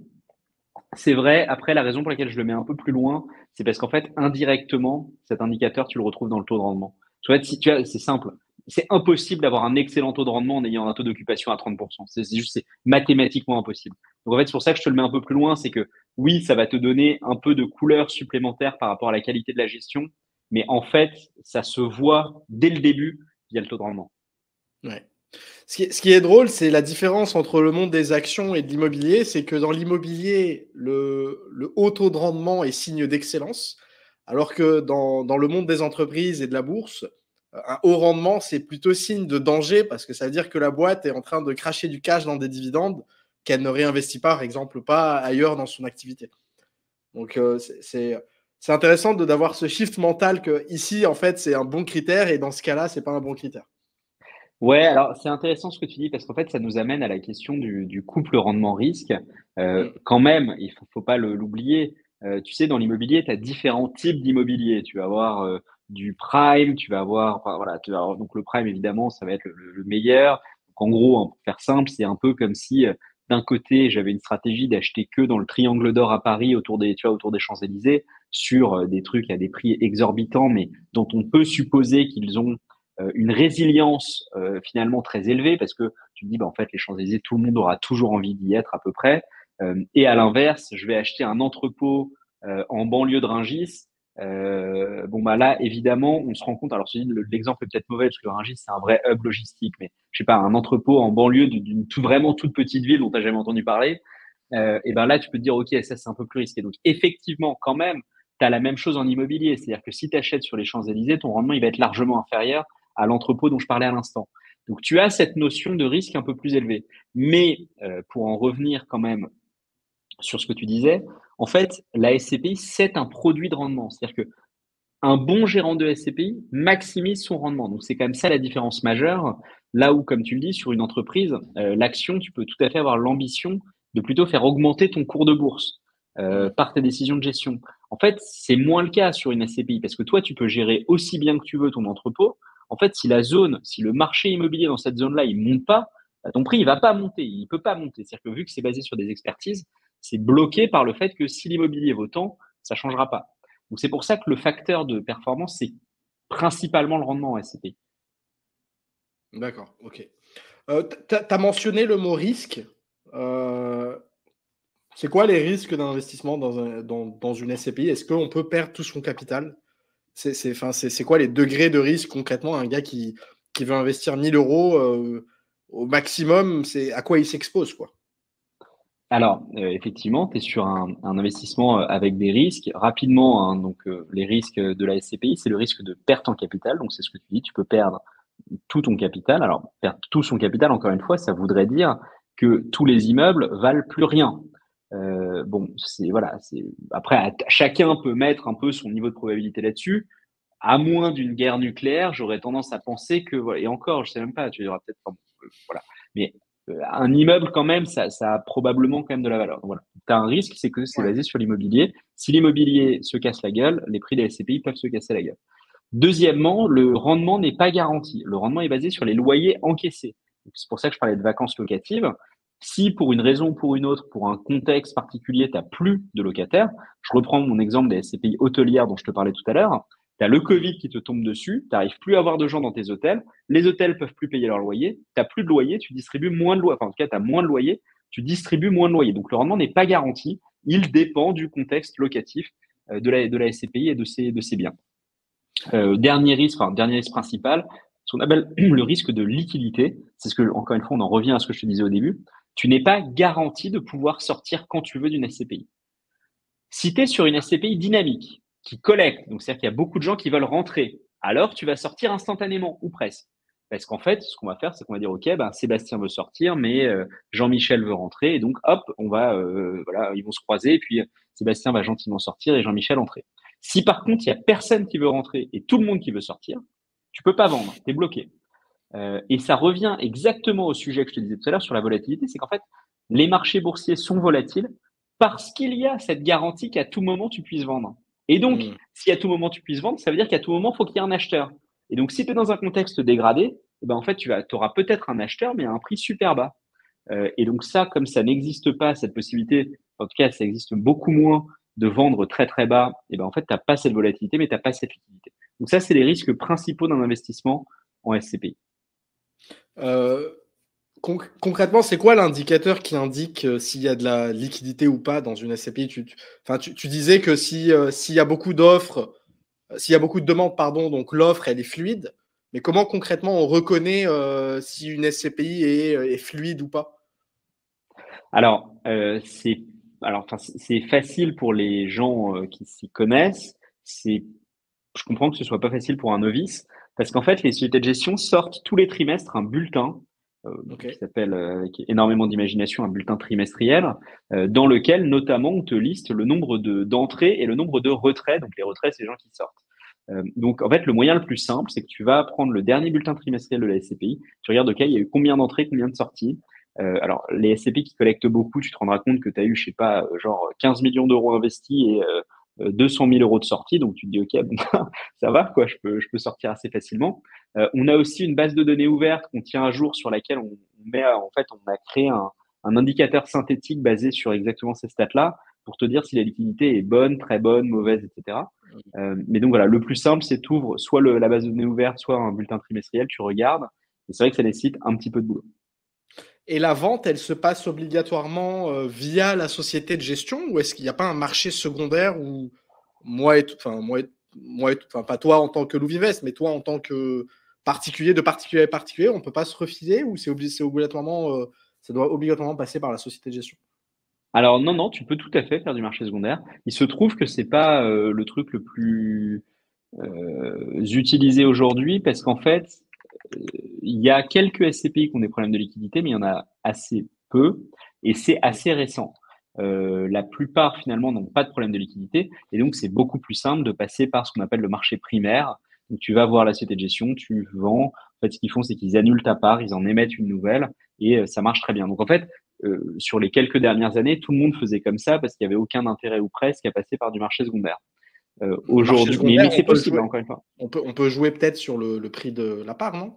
C'est vrai. Après, la raison pour laquelle je le mets un peu plus loin, c'est parce qu'en fait, indirectement, cet indicateur, tu le retrouves dans le taux de rendement. Tu vois, si tu as, c'est simple. C'est impossible d'avoir un excellent taux de rendement en ayant un taux d'occupation à 30%. C'est mathématiquement impossible. Donc, en fait, c'est pour ça que je te le mets un peu plus loin. C'est que oui, ça va te donner un peu de couleur supplémentaire par rapport à la qualité de la gestion. Mais en fait, ça se voit dès le début via le taux de rendement. Ouais. Ce qui est drôle, c'est la différence entre le monde des actions et de l'immobilier. C'est que dans l'immobilier, le haut taux de rendement est signe d'excellence, alors que dans le monde des entreprises et de la bourse, un haut rendement, c'est plutôt signe de danger parce que ça veut dire que la boîte est en train de cracher du cash dans des dividendes qu'elle ne réinvestit par exemple pas ailleurs dans son activité. Donc, c'est intéressant d'avoir ce shift mental que ici, en fait, c'est un bon critère et dans ce cas-là, c'est pas un bon critère. Ouais, alors c'est intéressant ce que tu dis parce qu'en fait, ça nous amène à la question du couple rendement-risque. Mm. Quand même, faut pas l'oublier. Tu sais, dans l'immobilier, tu as différents types d'immobilier. Tu vas avoir du prime, tu vas avoir, enfin, voilà, tu vas avoir, donc le prime évidemment, ça va être le meilleur. Donc en gros, hein, pour faire simple, c'est un peu comme si d'un côté, j'avais une stratégie d'acheter que dans le triangle d'or à Paris, tu vois, autour des Champs-Élysées, sur des trucs à des prix exorbitants, mais dont on peut supposer qu'ils ont une résilience finalement très élevée parce que tu te dis bah, en fait les Champs-Élysées tout le monde aura toujours envie d'y être à peu près et à l'inverse je vais acheter un entrepôt en banlieue de Rungis. Bon bah là évidemment on se rend compte, alors l'exemple est peut-être mauvais parce que Rungis c'est un vrai hub logistique, mais je sais pas, un entrepôt en banlieue d'une vraiment toute petite ville dont tu n'as jamais entendu parler, et ben là tu peux te dire ok ça c'est un peu plus risqué. Donc effectivement quand même tu as la même chose en immobilier, c'est-à-dire que si tu achètes sur les Champs-Élysées, ton rendement il va être largement inférieur à l'entrepôt dont je parlais à l'instant. Donc tu as cette notion de risque un peu plus élevée. Mais pour en revenir quand même sur ce que tu disais, en fait, la SCPI, c'est un produit de rendement. C'est-à-dire que un bon gérant de SCPI maximise son rendement. Donc c'est quand même ça la différence majeure. Là où, comme tu le dis, sur une entreprise, l'action, tu peux tout à fait avoir l'ambition de plutôt faire augmenter ton cours de bourse Mm. par tes décisions de gestion. En fait, c'est moins le cas sur une SCPI parce que toi, tu peux gérer aussi bien que tu veux ton entrepôt. En fait, si le marché immobilier dans cette zone-là, il monte pas, bah, ton prix, il va pas monter, il peut pas monter. C'est-à-dire que vu que c'est basé sur des expertises, c'est bloqué par le fait que si l'immobilier vaut tant, ça changera pas. Donc c'est pour ça que le facteur de performance, c'est principalement le rendement en SCPI. D'accord, ok. Tu as mentionné le mot risque. Euh, c'est quoi les risques d'investissement dans une SCPI? Est-ce qu'on peut perdre tout son capital? C'est quoi les degrés de risque concrètement? Un gars qui veut investir 1000 euros au maximum, c'est à quoi il s'expose, quoi? Alors, effectivement, tu es sur un investissement avec des risques. Rapidement, hein, donc les risques de la SCPI, c'est le risque de perte en capital. Donc c'est ce que tu dis, tu peux perdre tout ton capital. Alors, perdre tout son capital, encore une fois, ça voudrait dire que tous les immeubles valent plus rien. Bon, c'est voilà, après chacun peut mettre un peu son niveau de probabilité là-dessus. À moins d'une guerre nucléaire, j'aurais tendance à penser que voilà, et encore, je sais même pas, tu auras peut-être voilà. Mais un immeuble quand même, ça a probablement quand même de la valeur. Donc, voilà. Tu as un risque, c'est que c'est Ouais. basé sur l'immobilier. Si l'immobilier se casse la gueule, les prix des SCPI peuvent se casser la gueule. Deuxièmement, le rendement n'est pas garanti. Le rendement est basé sur les loyers encaissés. C'est pour ça que je parlais de vacances locatives. Si pour une raison ou pour une autre, pour un contexte particulier, tu n'as plus de locataires, je reprends mon exemple des SCPI hôtelières dont je te parlais tout à l'heure, tu as le Covid qui te tombe dessus, tu n'arrives plus à avoir de gens dans tes hôtels, les hôtels peuvent plus payer leur loyer, tu n'as plus de loyer, tu distribues moins de loyer, enfin en tout cas tu as moins de loyer, tu distribues moins de loyer. Donc le rendement n'est pas garanti, il dépend du contexte locatif de la SCPI et de ses biens. Dernier risque principal, ce qu'on appelle le risque de liquidité. C'est ce que, encore une fois, on en revient à ce que je te disais au début. Tu n'es pas garanti de pouvoir sortir quand tu veux d'une SCPI. Si tu es sur une SCPI dynamique, qui collecte, donc c'est-à-dire qu'il y a beaucoup de gens qui veulent rentrer, alors tu vas sortir instantanément ou presque. Parce qu'en fait, ce qu'on va faire, c'est qu'on va dire, OK, ben, Sébastien veut sortir, mais Jean-Michel veut rentrer. Et donc, hop, on va, voilà, ils vont se croiser. Et puis, Sébastien va gentiment sortir et Jean-Michel entrer. Si par contre, il y a personne qui veut rentrer et tout le monde qui veut sortir, tu peux pas vendre, tu es bloqué. Et ça revient exactement au sujet que je te disais tout à l'heure sur la volatilité, c'est qu'en fait, les marchés boursiers sont volatiles parce qu'il y a cette garantie qu'à tout moment, tu puisses vendre. Et donc, si à tout moment, tu puisses vendre, ça veut dire qu'à tout moment, il faut qu'il y ait un acheteur. Et donc, si tu es dans un contexte dégradé, eh ben, en fait, tu auras peut-être un acheteur, mais à un prix super bas. Et donc ça, comme ça n'existe pas, cette possibilité, en tout cas, ça existe beaucoup moins de vendre très très bas, et ben en fait, tu n'as pas cette volatilité, mais tu n'as pas cette liquidité. Donc ça, c'est les risques principaux d'un investissement en SCPI. Concrètement, c'est quoi l'indicateur qui indique s'il y a de la liquidité ou pas dans une SCPI? Tu disais que s'il y a beaucoup d'offres, s'il y a beaucoup de demandes, pardon, donc l'offre, elle est fluide. Mais comment concrètement on reconnaît si une SCPI est fluide ou pas? Alors, c'est facile pour les gens qui s'y connaissent. Je comprends que ce soit pas facile pour un novice parce qu'en fait, les sociétés de gestion sortent tous les trimestres un bulletin Okay. qui s'appelle, avec énormément d'imagination, un bulletin trimestriel, dans lequel notamment on te liste le nombre d'entrées et le nombre de retraits. Donc les retraits, c'est les gens qui sortent. Donc en fait, le moyen le plus simple, c'est que tu vas prendre le dernier bulletin trimestriel de la SCPI, tu regardes, OK, il y a eu combien d'entrées, combien de sorties. Alors les SCPI qui collectent beaucoup, tu te rendras compte que tu as eu, je sais pas, genre 15 millions d'euros investis et 200 000 euros de sortie. Donc tu te dis, OK, bon, ça va, quoi, je peux sortir assez facilement. On a aussi une base de données ouverte qu'on tient à jour sur laquelle on met, en fait, on a créé un indicateur synthétique basé sur exactement ces stats-là pour te dire si la liquidité est bonne, très bonne, mauvaise, etc. Mais donc voilà, le plus simple, c'est tu ouvres soit la base de données ouverte, soit un bulletin trimestriel, tu regardes. Et c'est vrai que ça nécessite un petit peu de boulot. Et la vente, elle se passe obligatoirement via la société de gestion ou est-ce qu'il n'y a pas un marché secondaire où enfin pas toi en tant que Louvinvest, mais toi en tant que particulier, de particulier à particulier, on ne peut pas se refiler ou c'est obligatoirement, ça doit obligatoirement passer par la société de gestion? Alors non, non, tu peux tout à fait faire du marché secondaire. Il se trouve que c'est pas le truc le plus utilisé aujourd'hui parce qu'en fait, il y a quelques SCPI qui ont des problèmes de liquidité, mais il y en a assez peu et c'est assez récent. La plupart finalement n'ont pas de problème de liquidité et donc c'est beaucoup plus simple de passer par ce qu'on appelle le marché primaire. Donc tu vas voir la société de gestion, tu vends. En fait, ce qu'ils font, c'est qu'ils annulent ta part, ils en émettent une nouvelle et ça marche très bien. Donc en fait, sur les quelques dernières années, tout le monde faisait comme ça parce qu'il n'y avait aucun intérêt ou presque à passer par du marché secondaire. Le marché Aujourd'hui, secondaire, mais c'est possible, hein, encore une fois. On peut jouer peut-être sur le prix de la part, non?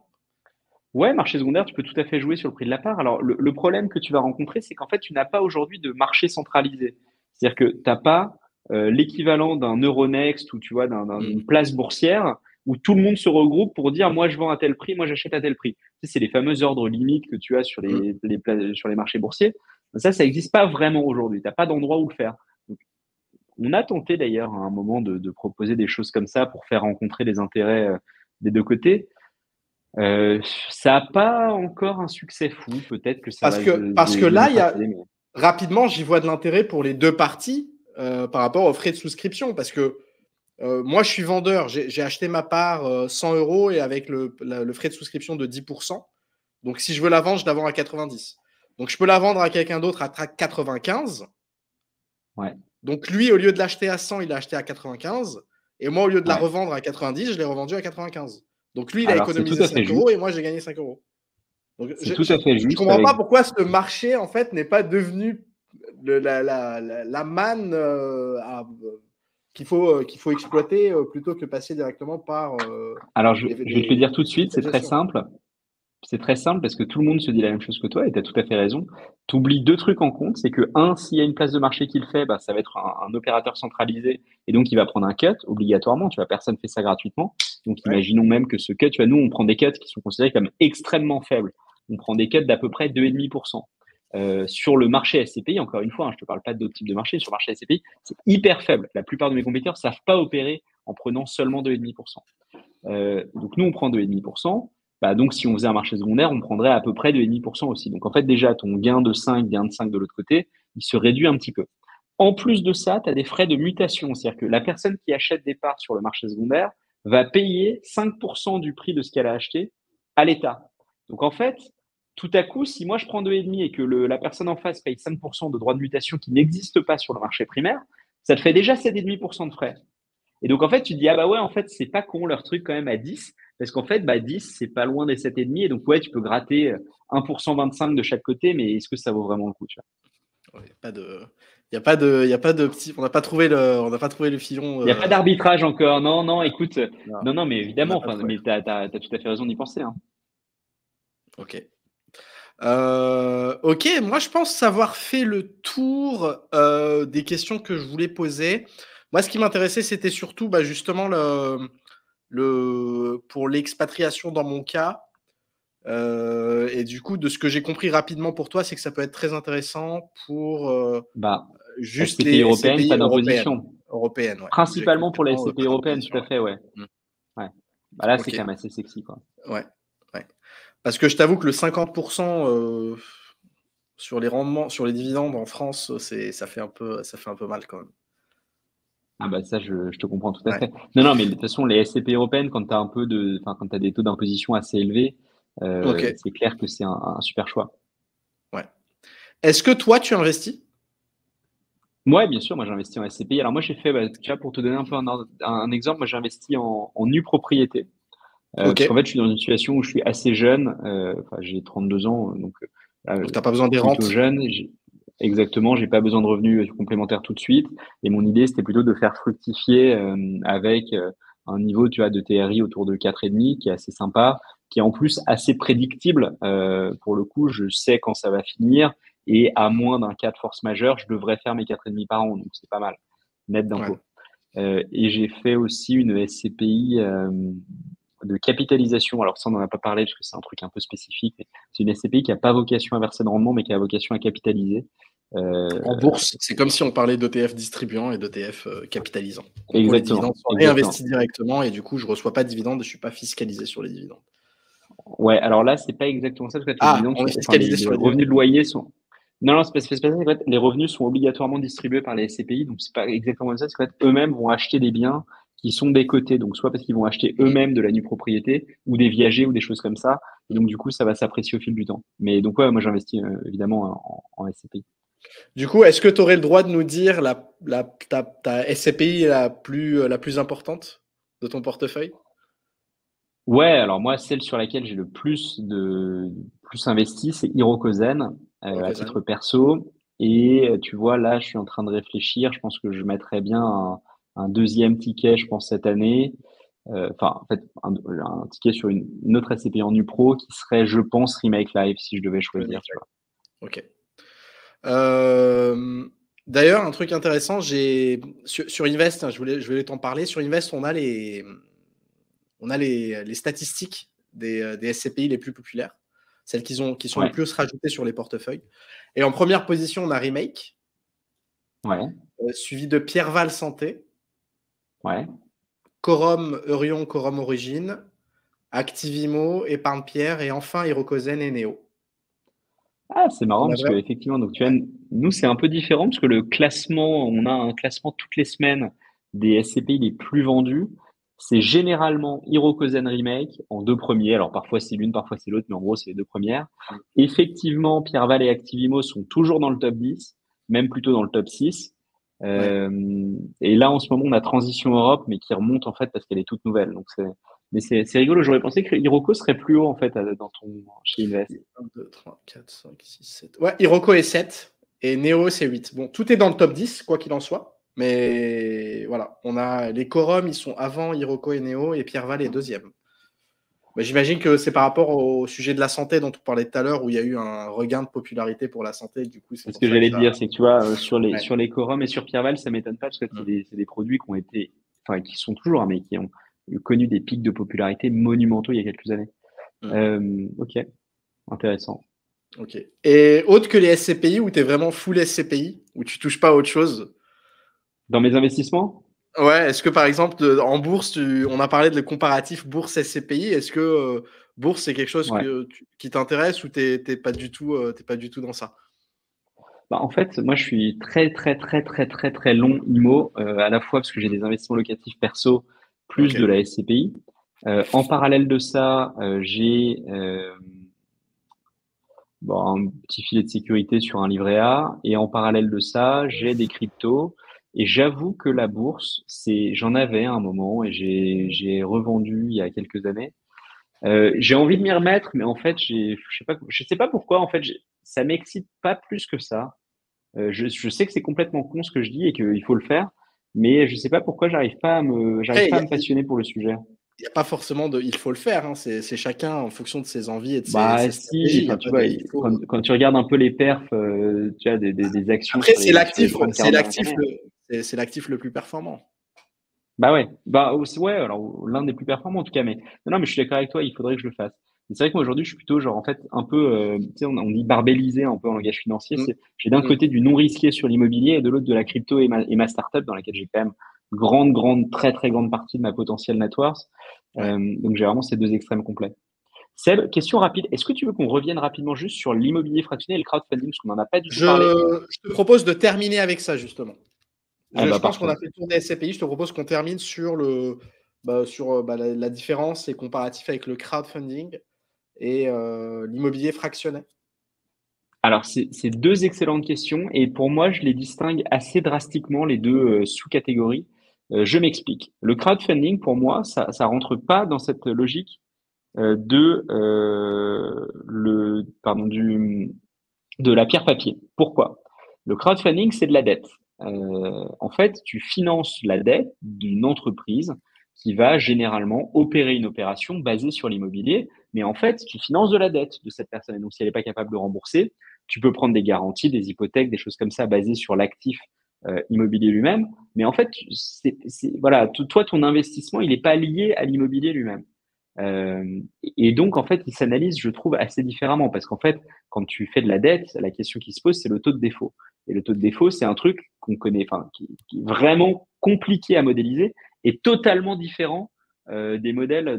Ouais, marché secondaire, tu peux tout à fait jouer sur le prix de la part. Alors, le problème que tu vas rencontrer, c'est qu'en fait, tu n'as pas aujourd'hui de marché centralisé. C'est-à-dire que tu n'as pas l'équivalent d'un Euronext ou tu vois, d'une place boursière où tout le monde se regroupe pour dire moi je vends à tel prix, moi j'achète à tel prix. Tu sais, c'est les fameux ordres limites que tu as sur sur les marchés boursiers. Ça n'existe pas vraiment aujourd'hui. Tu n'as pas d'endroit où le faire. Donc, on a tenté d'ailleurs à un moment de proposer des choses comme ça pour faire rencontrer les intérêts des deux côtés. Ça n'a pas encore un succès fou. Peut-être que ça va Parce que là, démocratiser. rapidement, j'y vois de l'intérêt pour les deux parties par rapport aux frais de souscription. Parce que moi, je suis vendeur. J'ai acheté ma part 100 euros et avec le frais de souscription de 10%. Donc, si je veux la vendre, je la vends à 90. Donc, je peux la vendre à quelqu'un d'autre à 95. Ouais, Donc, lui, au lieu de l'acheter à 100, il l'a acheté à 95. Et moi, au lieu de la ouais. revendre à 90, je l'ai revendue à 95. Donc, lui, il a Alors, c'est tout économisé à fait 5 euros et juste. moi, j'ai gagné 5 euros. Donc, C'est tout à fait je juste comprends avec. pas pourquoi ce marché, en fait, n'est pas devenu la manne qu'il faut exploiter plutôt que passer directement par Alors, je vais te le dire tout les de suite, sociétés c'est de très gestion. simple. C'est très simple parce que tout le monde se dit la même chose que toi et tu as tout à fait raison. Tu oublies deux trucs en compte. C'est que, un, s'il y a une place de marché qui le fait, bah, ça va être un opérateur centralisé et donc il va prendre un cut obligatoirement. Tu vois, personne fait ça gratuitement. Donc, Ouais. imaginons même que ce cut, tu vois, nous, on prend des cuts qui sont considérés comme extrêmement faibles. On prend des cuts d'à peu près 2,5%. Sur le marché SCPI, encore une fois, hein, je ne te parle pas d'autres types de marchés, sur le marché SCPI, c'est hyper faible. La plupart de mes compétiteurs ne savent pas opérer en prenant seulement 2,5%. Donc nous, on prend 2,5%. Bah, donc, si on faisait un marché secondaire, on prendrait à peu près 2,5% aussi. Donc, en fait, déjà, ton gain de 5 de l'autre côté, il se réduit un petit peu. En plus de ça, tu as des frais de mutation. C'est-à-dire que la personne qui achète des parts sur le marché secondaire va payer 5% du prix de ce qu'elle a acheté à l'État. Donc, en fait, tout à coup, si moi je prends 2,5 et que la personne en face paye 5% de droits de mutation qui n'existent pas sur le marché primaire, ça te fait déjà 7,5% de frais. Et donc, en fait, tu te dis, ah bah ouais, en fait, c'est pas con leur truc quand même à 10, parce qu'en fait, bah 10, c'est pas loin des 7,5. Et donc, ouais, tu peux gratter 1% 25 de chaque côté, mais est-ce que ça vaut vraiment le coup, tu vois? Ouais, pas de, il y a pas de, il y a pas de petit, on n'a pas trouvé le filon. Il n'y a pas d'arbitrage encore. Non, non, écoute, Non, non, non, mais on n'a évidemment, pas enfin, trouvé. mais t'as tout à fait raison d'y penser, hein. Ok. Ok, moi je pense savoir fait le tour des questions que je voulais poser. Moi, ce qui m'intéressait, c'était surtout bah, justement pour l'expatriation dans mon cas. Et du coup, de ce que j'ai compris rapidement pour toi, c'est que ça peut être très intéressant pour Bah, juste SCPI les européenne, SCPI pas européennes. d'imposition. Européennes, ouais. Où j'ai Principalement pour les complètement SCPI pas européennes, tout d'imposition. à fait, ouais. Mm. Ouais. Bah là, c'est Ok, quand même assez sexy, quoi. ouais, ouais. Parce que je t'avoue que le 50% sur les rendements, sur les dividendes en France, ça fait un peu mal quand même. Ah bah ça, je te comprends tout à Ouais. fait. Non, non, mais de toute façon, les SCPI européennes, quand tu as quand tu as des taux d'imposition assez élevés, Ok, c'est clair que c'est un super choix. ouais. Est-ce que toi, tu investis? Ouais, bien sûr, moi j'ai investi en SCPI. Alors moi j'ai fait, bah, tu vois, pour te donner un peu un exemple, moi j'ai investi en nue propriété. Ok. Parce qu'en fait, je suis dans une situation où je suis assez jeune. Enfin, j'ai 32 ans, donc Donc, t'as pas besoin des plutôt rentes? jeune. Exactement, j'ai pas besoin de revenus complémentaires tout de suite. Et mon idée, c'était plutôt de faire fructifier avec un niveau, tu vois, de TRI autour de 4,5, qui est assez sympa, qui est en plus assez prédictible. Pour le coup, je sais quand ça va finir. Et à moins d'un cas de force majeure, je devrais faire mes 4,5 par an. Donc, c'est pas mal, net Ouais. d'impôt. Et j'ai fait aussi une SCPI de capitalisation. Alors ça, on n'en a pas parlé parce que c'est un truc un peu spécifique. C'est une SCPI qui n'a pas vocation à verser de rendement, mais qui a vocation à capitaliser. Euh, En bourse, c'est comme si on parlait d'ETF distribuant et d'ETF capitalisant. En gros, les dividendes exactement, sont exactement. réinvestis directement et du coup, je ne reçois pas de dividendes et je ne suis pas fiscalisé sur les dividendes. Ouais, alors là, c'est pas exactement ça, parce que les Ah, dividendes on sont, est enfin, fiscalisé les sur les revenus dividendes. de loyer sont. Non, non, c'est pas ça. En fait, les revenus sont obligatoirement distribués par les SCPI, donc c'est pas exactement ça. C'est qu'en fait, eux-mêmes vont acheter des biens qui sont décotés, donc soit parce qu'ils vont acheter Mhm. eux-mêmes de la nue propriété ou des viagers ou des choses comme ça, et donc du coup, ça va s'apprécier au fil du temps. Mais donc ouais, moi j'investis évidemment en SCPI. Du coup, est-ce que tu aurais le droit de nous dire ta SCPI la plus importante de ton portefeuille? Ouais, alors moi, celle sur laquelle j'ai le plus investi, c'est Hirokozen, à Rokosan. titre perso. Et tu vois, là, je suis en train de réfléchir. Je pense que je mettrais bien un deuxième ticket, je pense, cette année. Enfin, en fait, un ticket sur une autre SCPI en UPRO qui serait, je pense, Remake Live, si je devais Le choisir, mec, tu vois. ok. Euh, D'ailleurs, un truc intéressant, sur Invest, hein, je voulais t'en parler. Sur Invest, on a les statistiques des SCPI les plus populaires, celles qui sont le Ouais, plus rajoutées sur les portefeuilles. Et en première position, on a Remake, ouais, suivi de Pierreval Santé, ouais. Corum Eurion, Corum Origine, Activimo, Épargne Pierre et enfin Hirokozen et Neo. Ah, c'est marrant On a parce que vraiment. effectivement, donc tu vois, Ouais, nous c'est un peu différent parce que le classement, on a un classement toutes les semaines des SCPI les plus vendus. C'est généralement Hirokozen Remake en deux premiers. Alors parfois c'est l'une, parfois c'est l'autre, mais en gros c'est les deux premières. Effectivement, Pierreval et Activimo sont toujours dans le top 10, même plutôt dans le top 6. ouais. Et là en ce moment on a Transition Europe, mais qui remonte en fait parce qu'elle est toute nouvelle. Donc c'est rigolo. J'aurais pensé que Hiroko serait plus haut en fait dans chez Invest. 1, 2, 3, 4, 5, 6, 7. Ouais, Hiroko est 7 et Neo c'est 8. Bon, tout est dans le top 10, quoi qu'il en soit. Mais voilà, on a les Corum, ils sont avant Hiroko et Neo et Pierreval est deuxième. Bah, j'imagine que c'est par rapport au sujet de la santé dont on parlait tout à l'heure, où il y a eu un regain de popularité pour la santé. Du coup, c'est C'est ce pour que ça que j'allais te ça. dire, c'est que tu vois, Ouais. sur les quorums et sur Pierreval, ça m'étonne pas parce que Mm. c'est des produits qui ont été, enfin, qui sont toujours, hein, mais qui ont connu des pics de popularité monumentaux il y a quelques années. Mm. Ok, intéressant. Ok. Et autre que les SCPI, où tu es vraiment full SCPI, où tu touches pas à autre chose. Dans mes investissements, Ouais, est-ce que par exemple, en bourse, on a parlé de le comparatif bourse SCPI, est-ce que Bourse, c'est quelque chose Ouais. qui t'intéresse ou t'es pas du tout, t'es pas du tout dans ça? Bah, en fait, moi, je suis très, très, très, très, très, très long IMO, à la fois parce que j'ai des investissements locatifs perso, plus de Ok. la SCPI. En parallèle de ça, j'ai bon, un petit filet de sécurité sur un livret A. Et en parallèle de ça, j'ai des cryptos. Et j'avoue que la bourse, j'en avais à un moment et j'ai revendu il y a quelques années. J'ai envie de m'y remettre, mais en fait, je sais pas pourquoi. En fait, ça m'excite pas plus que ça. Je sais que c'est complètement con ce que je dis et qu'il faut le faire, mais je sais pas pourquoi j'arrive Après, pas à me passionner pour le sujet. il y a pas forcément de il faut le faire, hein. C'est chacun en fonction de ses envies et de Bah ses si, stratégies. Il y a enfin tu pas de vois, il faut. quand tu regardes un peu les perfs, tu vois, des actions Après, sur les 30-40 dernières années. c'est l'actif le plus performant. Bah ouais, bah ouais, alors l'un des plus performants en tout cas, mais non, mais je suis d'accord avec toi, il faudrait que je le fasse. Mais c'est vrai que moi aujourd'hui, je suis plutôt genre en fait un peu, tu sais, on dit barbellisé un peu en langage financier. Mm, J'ai d'un mm. côté du non risqué sur l'immobilier et de l'autre de la crypto et ma startup dans laquelle j'ai quand même une grande, très très grande partie de ma potentielle net worth. Ouais. Donc j'ai vraiment ces deux extrêmes complets. Seb, question rapide. Est-ce que tu veux qu'on revienne rapidement juste sur l'immobilier fractionné et le crowdfunding, parce qu'on n'en a pas du tout parlé? Je te propose de terminer avec ça, justement. Eh Je bah pense qu'on a parfait. fait le tour des SCPI. Je te propose qu'on termine sur la différence et comparatif avec le crowdfunding et l'immobilier fractionné. Alors, c'est deux excellentes questions et pour moi, je les distingue assez drastiquement, les deux sous-catégories. Je m'explique. Le crowdfunding, pour moi, ça rentre pas dans cette logique de la pierre papier. Pourquoi? Le crowdfunding, c'est de la dette. En fait, tu finances la dette d'une entreprise qui va généralement opérer une opération basée sur l'immobilier, mais en fait, tu finances de la dette de cette personne. Et donc, si elle n'est pas capable de rembourser, tu peux prendre des garanties, des hypothèques, des choses comme ça basées sur l'actif immobilier lui-même. Mais en fait, voilà, toi, ton investissement, il n'est pas lié à l'immobilier lui-même. Et donc, en fait, il s'analyse, je trouve, assez différemment parce qu'en fait, quand tu fais de la dette, la question qui se pose, c'est le taux de défaut. Et le taux de défaut, c'est un truc qu'on connaît, enfin, qui est vraiment compliqué à modéliser et totalement différent des modèles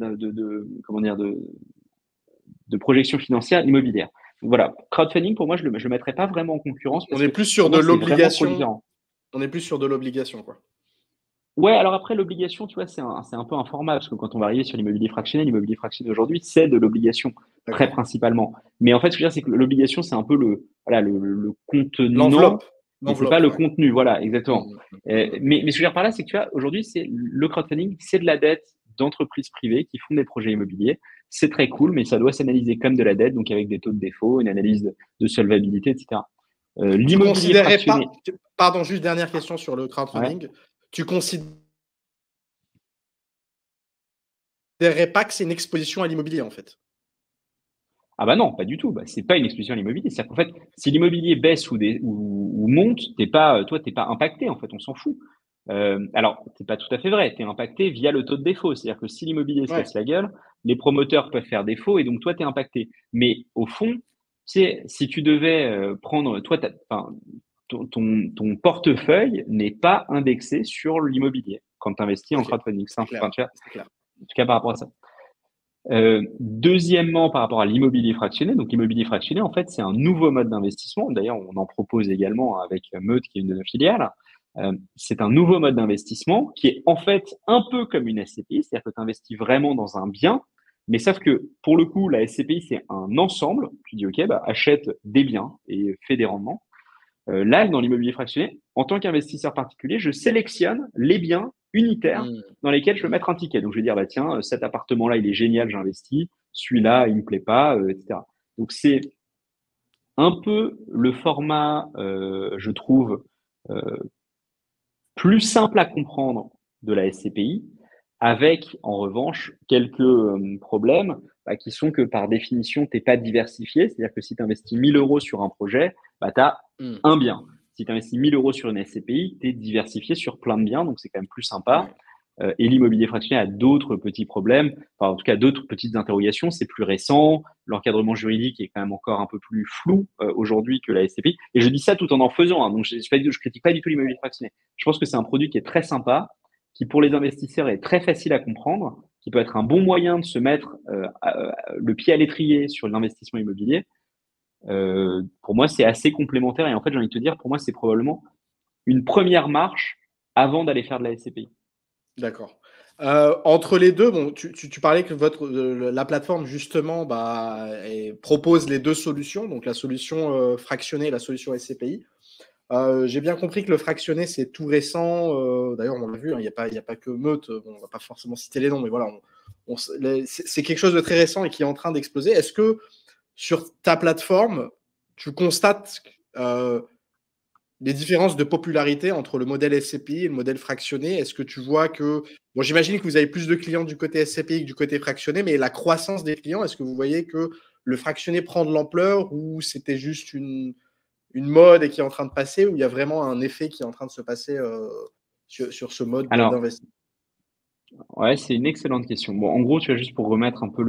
comment dire, de projection financière immobilière. Donc voilà, crowdfunding, pour moi, je le mettrais pas vraiment en concurrence On parce est que plus sur pour de moi, c'est vraiment trop l'obligation. différent. On est plus sur de l'obligation, quoi. Ouais, alors après, l'obligation, tu vois, c'est un peu un format, parce que quand on va arriver sur l'immobilier fractionné aujourd'hui, c'est de l'obligation, très D'accord. principalement. Mais en fait, ce que je veux dire, c'est que l'obligation, c'est un peu voilà, le contenant, L'enveloppe. mais c'est pas L'enveloppe, le ouais. contenu, voilà, Mm, exactement. mm, mm, mm. Mais ce que je veux dire par là, c'est que tu vois, aujourd'hui, le crowdfunding, c'est de la dette d'entreprises privées qui font des projets immobiliers. C'est très cool, mais ça doit s'analyser comme de la dette, donc avec des taux de défaut, une analyse de solvabilité, etc. Tu L'immobilier considérais pas. fractionné, Pardon, juste dernière question sur le ouais. crowdfunding. Tu considérais pas que c'est une exposition à l'immobilier, en fait? Ah bah non, pas du tout. Bah, c'est pas une exposition à l'immobilier. C'est-à-dire qu'en fait, si l'immobilier baisse ou monte, toi, t'es pas impacté. En fait, on s'en fout. Alors, c'est pas tout à fait vrai. T'es impacté via le taux de défaut. C'est-à-dire que si l'immobilier se Ouais. casse la gueule, les promoteurs peuvent faire défaut et donc toi, t'es impacté. Mais au fond, tu sais, si tu devais prendre, toi, enfin, ton portefeuille n'est pas indexé sur l'immobilier quand tu investis en Ok. crowdfunding. C'est clair. Enfin, tu vois, C'est clair. en tout cas par rapport à ça. Deuxièmement, par rapport à l'immobilier fractionné, donc l'immobilier fractionné, en fait, c'est un nouveau mode d'investissement. D'ailleurs, on en propose également avec Meute, qui est une de nos filiales. C'est un nouveau mode d'investissement qui est en fait un peu comme une SCPI, c'est-à-dire que tu investis vraiment dans un bien, mais sauf que pour le coup, la SCPI, c'est un ensemble. Tu dis, OK, bah, achète des biens et fais des rendements. Là, dans l'immobilier fractionné, en tant qu'investisseur particulier, je sélectionne les biens unitaires Mm, dans lesquels je veux mm. mettre un ticket. Donc, je vais dire, bah, tiens, cet appartement-là, il est génial, j'investis. Celui-là, il me plaît pas, etc. Donc, c'est un peu le format, je trouve, euh, plus simple à comprendre de la SCPI, avec en revanche quelques problèmes bah, qui sont que par définition, tu n'es pas diversifié. C'est-à-dire que si tu investis 1000 euros sur un projet, bah, tu as Mm. un bien. Si tu investis 1000 euros sur une SCPI, tu es diversifié sur plein de biens, donc c'est quand même plus sympa. Ouais. Et l'immobilier fractionné a d'autres petits problèmes, enfin, en tout cas d'autres petites interrogations. C'est plus récent, l'encadrement juridique est quand même encore un peu plus flou aujourd'hui que la SCPI. Et je dis ça tout en faisant. Hein, donc je critique pas du tout l'immobilier fractionné. Je pense que c'est un produit qui est très sympa, qui pour les investisseurs est très facile à comprendre, qui peut être un bon moyen de se mettre le pied à l'étrier sur l'investissement immobilier, pour moi, c'est assez complémentaire. Et en fait, j'ai envie de te dire, pour moi, c'est probablement une première marche avant d'aller faire de la SCPI. D'accord. Entre les deux, bon, tu parlais que la plateforme, justement, propose les deux solutions, donc la solution fractionnée et la solution SCPI. J'ai bien compris que le fractionné, c'est tout récent. D'ailleurs, on l'a vu, il n'y a pas que Meute. Bon, on ne va pas forcément citer les noms, mais voilà, c'est quelque chose de très récent et qui est en train d'exploser. Est-ce que sur ta plateforme, tu constates des différences de popularité entre le modèle SCPI et le modèle fractionné? Est-ce que tu vois que… Bon, j'imagine que vous avez plus de clients du côté SCPI que du côté fractionné, mais la croissance des clients, est-ce que vous voyez que le fractionné prend de l'ampleur ou c'était juste une mode et qui est en train de passer, ou il y a vraiment un effet qui est en train de se passer sur ce mode Alors, d'investissement? ouais, c'est une excellente question. Bon, en gros, tu vois, juste pour remettre un peu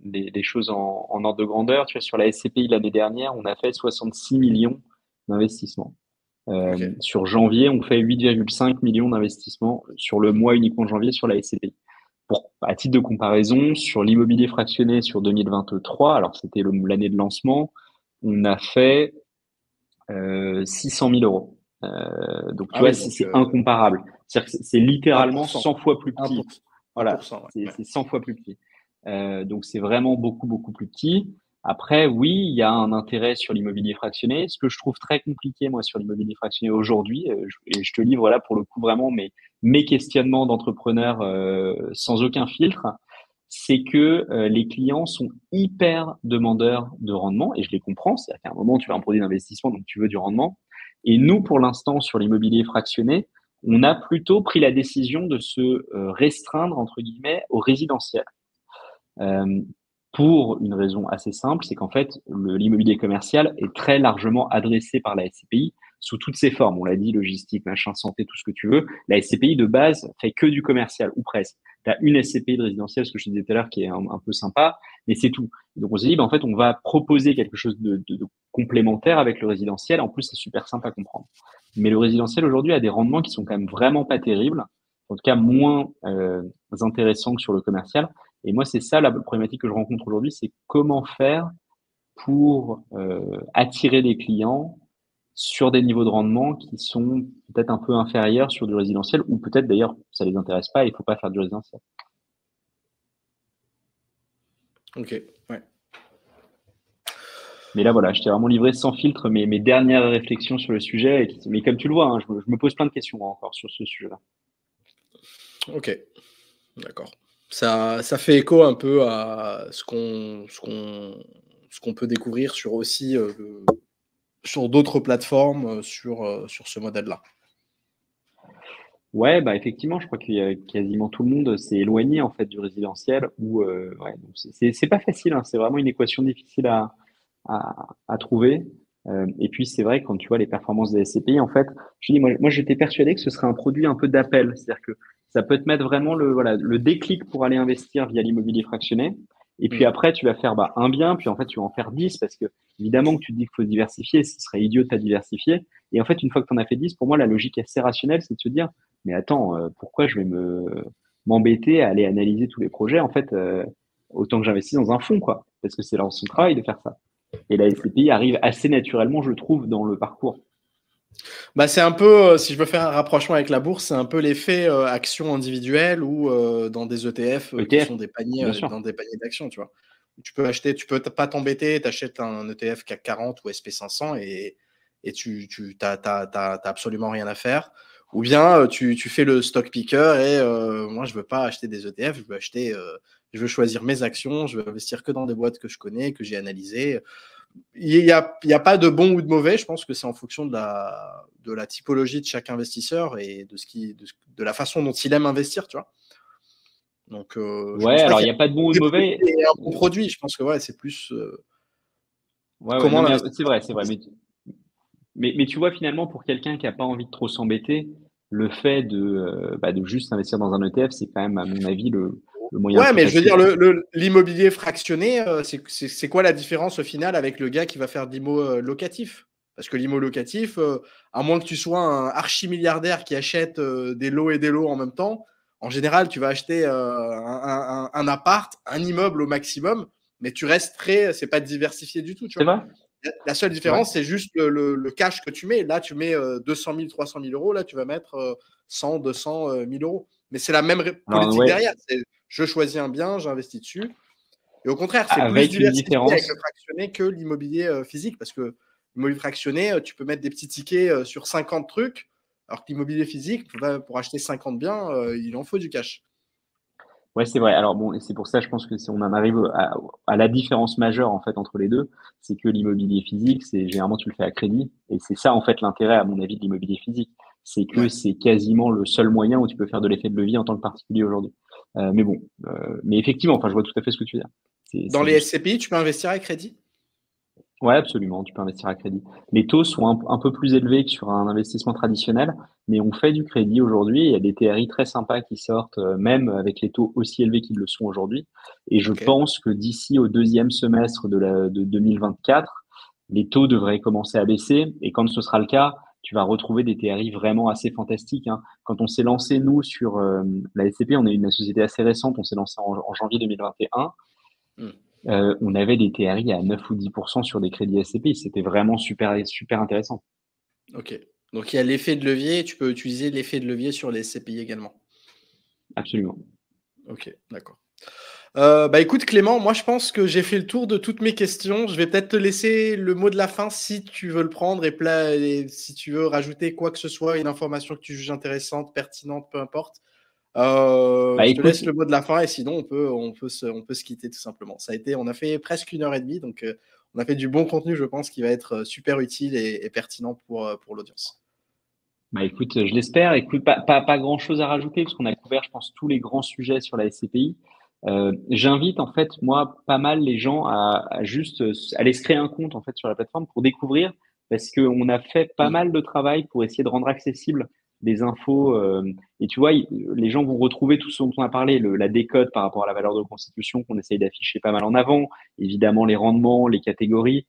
les choses en ordre de grandeur, tu vois, sur la SCPI l'année dernière, on a fait 66 millions d'investissements. Ok. Sur janvier, on fait 8,5 millions d'investissements sur le mois uniquement de janvier sur la SCPI. À titre de comparaison, sur l'immobilier fractionné sur 2023, alors c'était l'année de lancement, on a fait 600 000 euros. Donc, tu Ah vois, oui, c'est donc incomparable. C'est-à-dire que c'est littéralement 1%. 100 fois plus petit. 1%, Voilà, 1%, ouais. c'est 100 fois plus petit. Donc, c'est vraiment beaucoup, beaucoup plus petit. Après, oui, il y a un intérêt sur l'immobilier fractionné. Ce que je trouve très compliqué, moi, sur l'immobilier fractionné aujourd'hui, et je te livre là pour le coup vraiment mes questionnements d'entrepreneur sans aucun filtre, c'est que les clients sont hyper demandeurs de rendement, et je les comprends. C'est-à-dire qu'à un moment, tu as un produit d'investissement, donc tu veux du rendement. Et nous, pour l'instant, sur l'immobilier fractionné, on a plutôt pris la décision de se restreindre, entre guillemets, au résidentiel. Euh, pour une raison assez simple, c'est qu'en fait, l'immobilier commercial est très largement adressé par la SCPI sous toutes ses formes. On l'a dit, logistique, machin, santé, tout ce que tu veux. La SCPI de base fait que du commercial, ou presque. Tu as une SCPI de résidentiel, ce que je te disais tout à l'heure, qui est un peu sympa, mais c'est tout. Donc on s'est dit, ben, en fait, on va proposer quelque chose de complémentaire avec le résidentiel. En plus, c'est super simple à comprendre. Mais le résidentiel aujourd'hui a des rendements qui sont quand même vraiment pas terribles, en tout cas moins intéressants que sur le commercial. Et moi, c'est ça la problématique que je rencontre aujourd'hui, c'est comment faire pour attirer des clients sur des niveaux de rendement qui sont peut-être un peu inférieurs sur du résidentiel, ou peut-être d'ailleurs ça les intéresse pas et il faut pas faire du résidentiel. Ok, ouais. Mais là, voilà, je t'ai vraiment livré sans filtre mes dernières réflexions sur le sujet. Mais comme tu le vois, hein, je me pose plein de questions encore sur ce sujet-là. Ok, d'accord. Ça fait écho un peu à ce qu'on peut découvrir sur aussi sur d'autres plateformes sur ce modèle-là. Ouais, bah effectivement, je crois qu'il y a quasiment tout le monde s'est éloigné en fait du résidentiel. Ou ouais, donc c'est pas facile, hein, c'est vraiment une équation difficile à trouver. Et puis c'est vrai, quand tu vois les performances des SCPI, en fait, je dis, moi j'étais persuadé que ce serait un produit un peu d'appel, c'est-à-dire que ça peut te mettre vraiment le déclic pour aller investir via l'immobilier fractionné. Et puis Mm. après, tu vas faire un bien, puis en fait, tu vas en faire 10 parce que évidemment que tu te dis qu'il faut diversifier, ce serait idiot de pas diversifier. Et en fait, une fois que tu en as fait 10, pour moi, la logique assez rationnelle, c'est de se dire, mais attends, pourquoi je vais m'embêter à aller analyser tous les projets? En fait, autant que j'investisse dans un fonds, quoi, parce que c'est son travail de faire ça. Et la SCPI arrive assez naturellement, je trouve, dans le parcours. Bah, c'est un peu, si je veux faire un rapprochement avec la bourse, c'est un peu l'effet action individuelle ou dans des ETF qui ETF, sont des paniers, bien sûr. dans des paniers d'actions, tu vois. Tu peux acheter, tu peux pas t'embêter, tu achètes un ETF CAC 40 ou SP 500 et tu t'as absolument rien à faire. Ou bien tu fais le stock picker et moi je veux pas acheter des ETF, je veux choisir mes actions, je veux investir que dans des boîtes que je connais, que j'ai analysées. Il n'y a pas de bon ou de mauvais. Je pense que c'est en fonction de la typologie de chaque investisseur et de la façon dont il aime investir, tu vois. Donc, je Ouais, pense pas alors qu'il il y n'y a a pas de bon ou de des produits mauvais. et un bon produit. Je pense que ouais, c'est plus Ouais, ouais, non, comment mais c'est l'investisseur vrai, c'est vrai. Mais tu vois, finalement, pour quelqu'un qui n'a pas envie de trop s'embêter, le fait de juste investir dans un ETF, c'est quand même, à mon avis, le moyen le Ouais, plus mais je veux dire, facile. l'immobilier fractionné, c'est quoi la différence au final avec le gars qui va faire de l'IMO locatif? Parce que l'IMO locatif, à moins que tu sois un archi-milliardaire qui achète des lots et des lots en même temps, En général, tu vas acheter un appart, un immeuble au maximum, mais tu restes c'est pas diversifié du tout. Tu C'est vois. vrai? La seule C'est vrai? différence, c'est juste le cash que tu mets. Là, tu mets 200 000, 300 000 euros. Là, tu vas mettre 100, 200 000 euros. Mais c'est la même Alors, politique ouais, derrière. Je choisis un bien, j'investis dessus. Et au contraire, c'est plus avec une diversifié avec le différence. fractionné que l'immobilier physique. Parce que l'immobilier fractionné, tu peux mettre des petits tickets sur 50 trucs. Alors que l'immobilier physique, pour acheter 50 biens, il en faut du cash. Ouais, c'est vrai. Alors bon, et c'est pour ça, je pense que si on en arrive à la différence majeure en fait entre les deux, c'est que l'immobilier physique, c'est généralement tu le fais à crédit, et c'est ça en fait l'intérêt à mon avis de l'immobilier physique, c'est que Ouais. c'est quasiment le seul moyen où tu peux faire de l'effet de levier en tant que particulier aujourd'hui. Mais bon, mais effectivement, enfin, je vois tout à fait ce que tu veux dire. Dans C'est les juste. SCPI, tu peux investir à crédit? Ouais, absolument, tu peux investir à crédit. Les taux sont un peu plus élevés que sur un investissement traditionnel, mais on fait du crédit aujourd'hui. Il y a des TRI très sympas qui sortent, même avec les taux aussi élevés qu'ils le sont aujourd'hui. Et je Ok. pense que d'ici au deuxième semestre de 2024, les taux devraient commencer à baisser. Et quand ce sera le cas, tu vas retrouver des TRI vraiment assez fantastiques, hein. Quand on s'est lancé, nous, sur la SCP, on est une société assez récente, on s'est lancé en janvier 2021. Hmm. On avait des TRI à 9 ou 10% sur des crédits SCPI. C'était vraiment super, super intéressant. Ok. Donc il y a l'effet de levier. Tu peux utiliser l'effet de levier sur les SCPI également. Absolument. Ok, d'accord. Bah écoute Clément, moi je pense que j'ai fait le tour de toutes mes questions. Je vais peut-être te laisser le mot de la fin si tu veux le prendre et si tu veux rajouter quoi que ce soit, une information que tu juges intéressante, pertinente, peu importe. Bah Je te écoute, laisse le mot de la fin et sinon on peut se quitter tout simplement. On a fait presque 1 heure et demie, donc on a fait du bon contenu, je pense, qui va être super utile et pertinent pour l'audience. bah écoute, je l'espère. Écoute, pas grand-chose à rajouter parce qu'on a couvert, je pense, tous les grands sujets sur la SCPI. J'invite en fait moi pas mal les gens à juste aller se créer un compte en fait sur la plateforme pour découvrir parce qu'on a fait pas Mm. mal de travail pour essayer de rendre accessible des infos et tu vois les gens vont retrouver tout ce dont on a parlé la décote par rapport à la valeur de constitution qu'on essaye d'afficher pas mal en avant, évidemment les rendements, les catégories.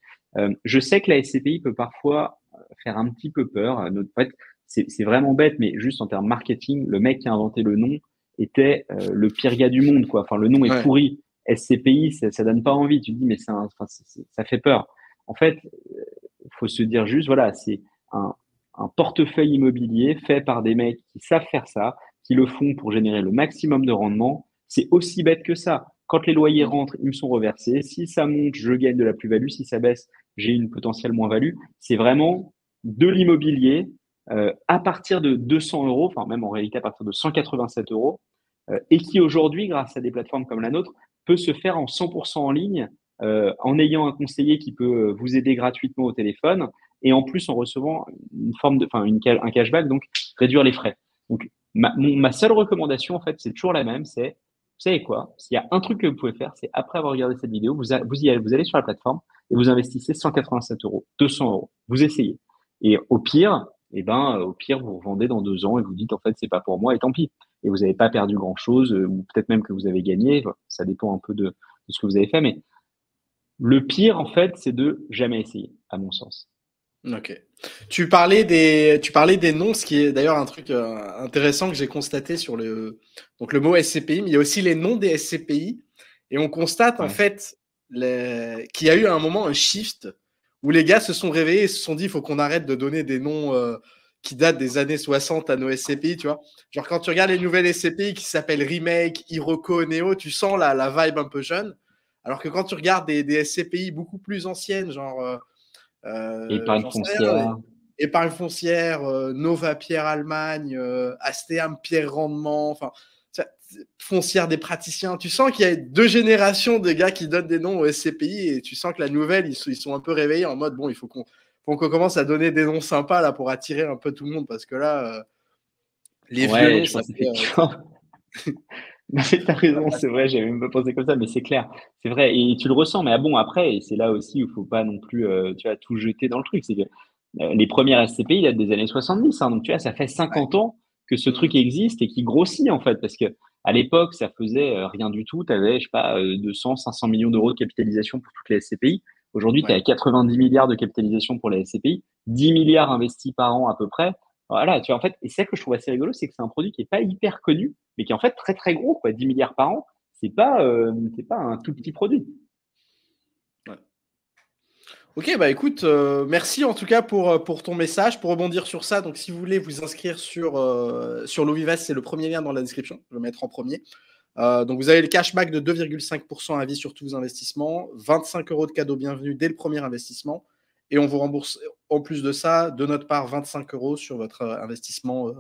Je sais que la SCPI peut parfois faire un petit peu peur. En fait, c'est vraiment bête, mais juste en termes marketing, le mec qui a inventé le nom était le pire gars du monde, quoi. Enfin, le nom est Ouais. pourri. SCPI, ça donne pas envie. Tu te dis, mais enfin, ça fait peur. En fait, faut se dire juste, voilà, c'est un, un portefeuille immobilier fait par des mecs qui savent faire ça, qui le font pour générer le maximum de rendement. C'est aussi bête que ça. Quand les loyers Mm. rentrent, ils me sont reversés. Si ça monte, je gagne de la plus-value. Si ça baisse, j'ai une potentielle moins-value. C'est vraiment de l'immobilier à partir de 200 euros, enfin même en réalité à partir de 187 euros, et qui aujourd'hui, grâce à des plateformes comme la nôtre, peut se faire en 100% en ligne, en ayant un conseiller qui peut vous aider gratuitement au téléphone, et en plus en recevant une forme de, enfin un cashback, donc réduire les frais. Donc ma seule recommandation en fait, c'est toujours la même, c'est vous savez quoi? S'il y a un truc que vous pouvez faire, c'est après avoir regardé cette vidéo, vous allez sur la plateforme et vous investissez 187 euros, 200 euros. Vous essayez. Et au pire, vous revendez dans 2 ans et vous dites en fait c'est pas pour moi et tant pis. Et vous n'avez pas perdu grand chose, ou peut-être même que vous avez gagné. Ça dépend un peu de ce que vous avez fait. Mais le pire en fait, c'est de jamais essayer, à mon sens. Ok. Tu parlais des noms, ce qui est d'ailleurs un truc intéressant que j'ai constaté donc le mot SCPI, mais il y a aussi les noms des SCPI. Et on constate en Ouais. fait qu'il y a eu à un moment un shift où les gars se sont réveillés et se sont dit il faut qu'on arrête de donner des noms qui datent des années 60 à nos SCPI, tu vois. Genre quand tu regardes les nouvelles SCPI qui s'appellent Remake, Iroko, Neo, tu sens la vibe un peu jeune. Alors que quand tu regardes des SCPI beaucoup plus anciennes, genre Épargne j'en sais rien, foncière. épargne foncière, Nova Pierre Allemagne, Astéam Pierre Rendement, enfin, foncière des praticiens. Tu sens qu'il y a 2 générations de gars qui donnent des noms au SCPI et tu sens que la nouvelle, ils sont un peu réveillés en mode bon, faut qu'on commence à donner des noms sympas là pour attirer un peu tout le monde parce que là, les vieux Ouais, noms, je ça pense fait. Ça effectivement. Non, mais t'as raison, c'est vrai, j'avais même pas pensé comme ça, mais c'est clair, c'est vrai, et tu le ressens. Mais ah bon, après, et c'est là aussi où il faut pas non plus, tu vois, tout jeter dans le truc. C'est que les premières SCPI ils datent des années 70, hein, donc tu vois, ça fait ouais. 50 ans que ce Mmh. truc existe et qui grossit en fait, parce que à l'époque, ça faisait rien du tout. Tu avais, je sais pas, 200, 500 millions d'euros de capitalisation pour toutes les SCPI. Aujourd'hui, tu es Ouais. à 90 milliards de capitalisation pour les SCPI, 10 milliards investis par an à peu près. Voilà, tu vois, en fait, et c'est ça que je trouve assez rigolo, c'est que c'est un produit qui est pas hyper connu, mais qui est en fait très, très gros, quoi. 10 milliards par an, c'est pas un tout petit produit. Ouais. Ok, bah écoute, merci en tout cas pour ton message. Pour rebondir sur ça, donc si vous voulez vous inscrire sur Lovivest, c'est le premier lien dans la description. Je vais le mettre en premier. Donc vous avez le cashback de 2,5% à vie sur tous vos investissements, 25 euros de cadeau bienvenue dès le premier investissement, et on vous rembourse en plus de ça, de notre part, 25 euros sur votre investissement,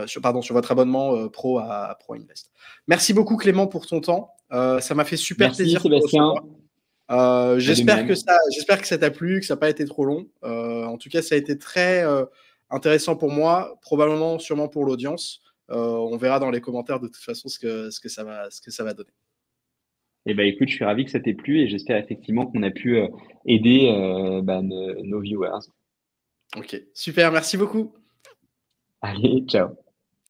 sur votre abonnement pro à Pro Invest. Merci beaucoup Clément pour ton temps. Ça m'a fait super Merci plaisir de te Sébastien. recevoir. Bah, de même. J'espère que ça t'a plu, que ça n'a pas été trop long. En tout cas, ça a été très intéressant pour moi, probablement, sûrement pour l'audience. On verra dans les commentaires de toute façon ce que ça va donner. Eh ben, écoute, je suis ravi que ça t'ait plu et j'espère effectivement qu'on a pu aider nos viewers. Ok, super, merci beaucoup. Allez, ciao.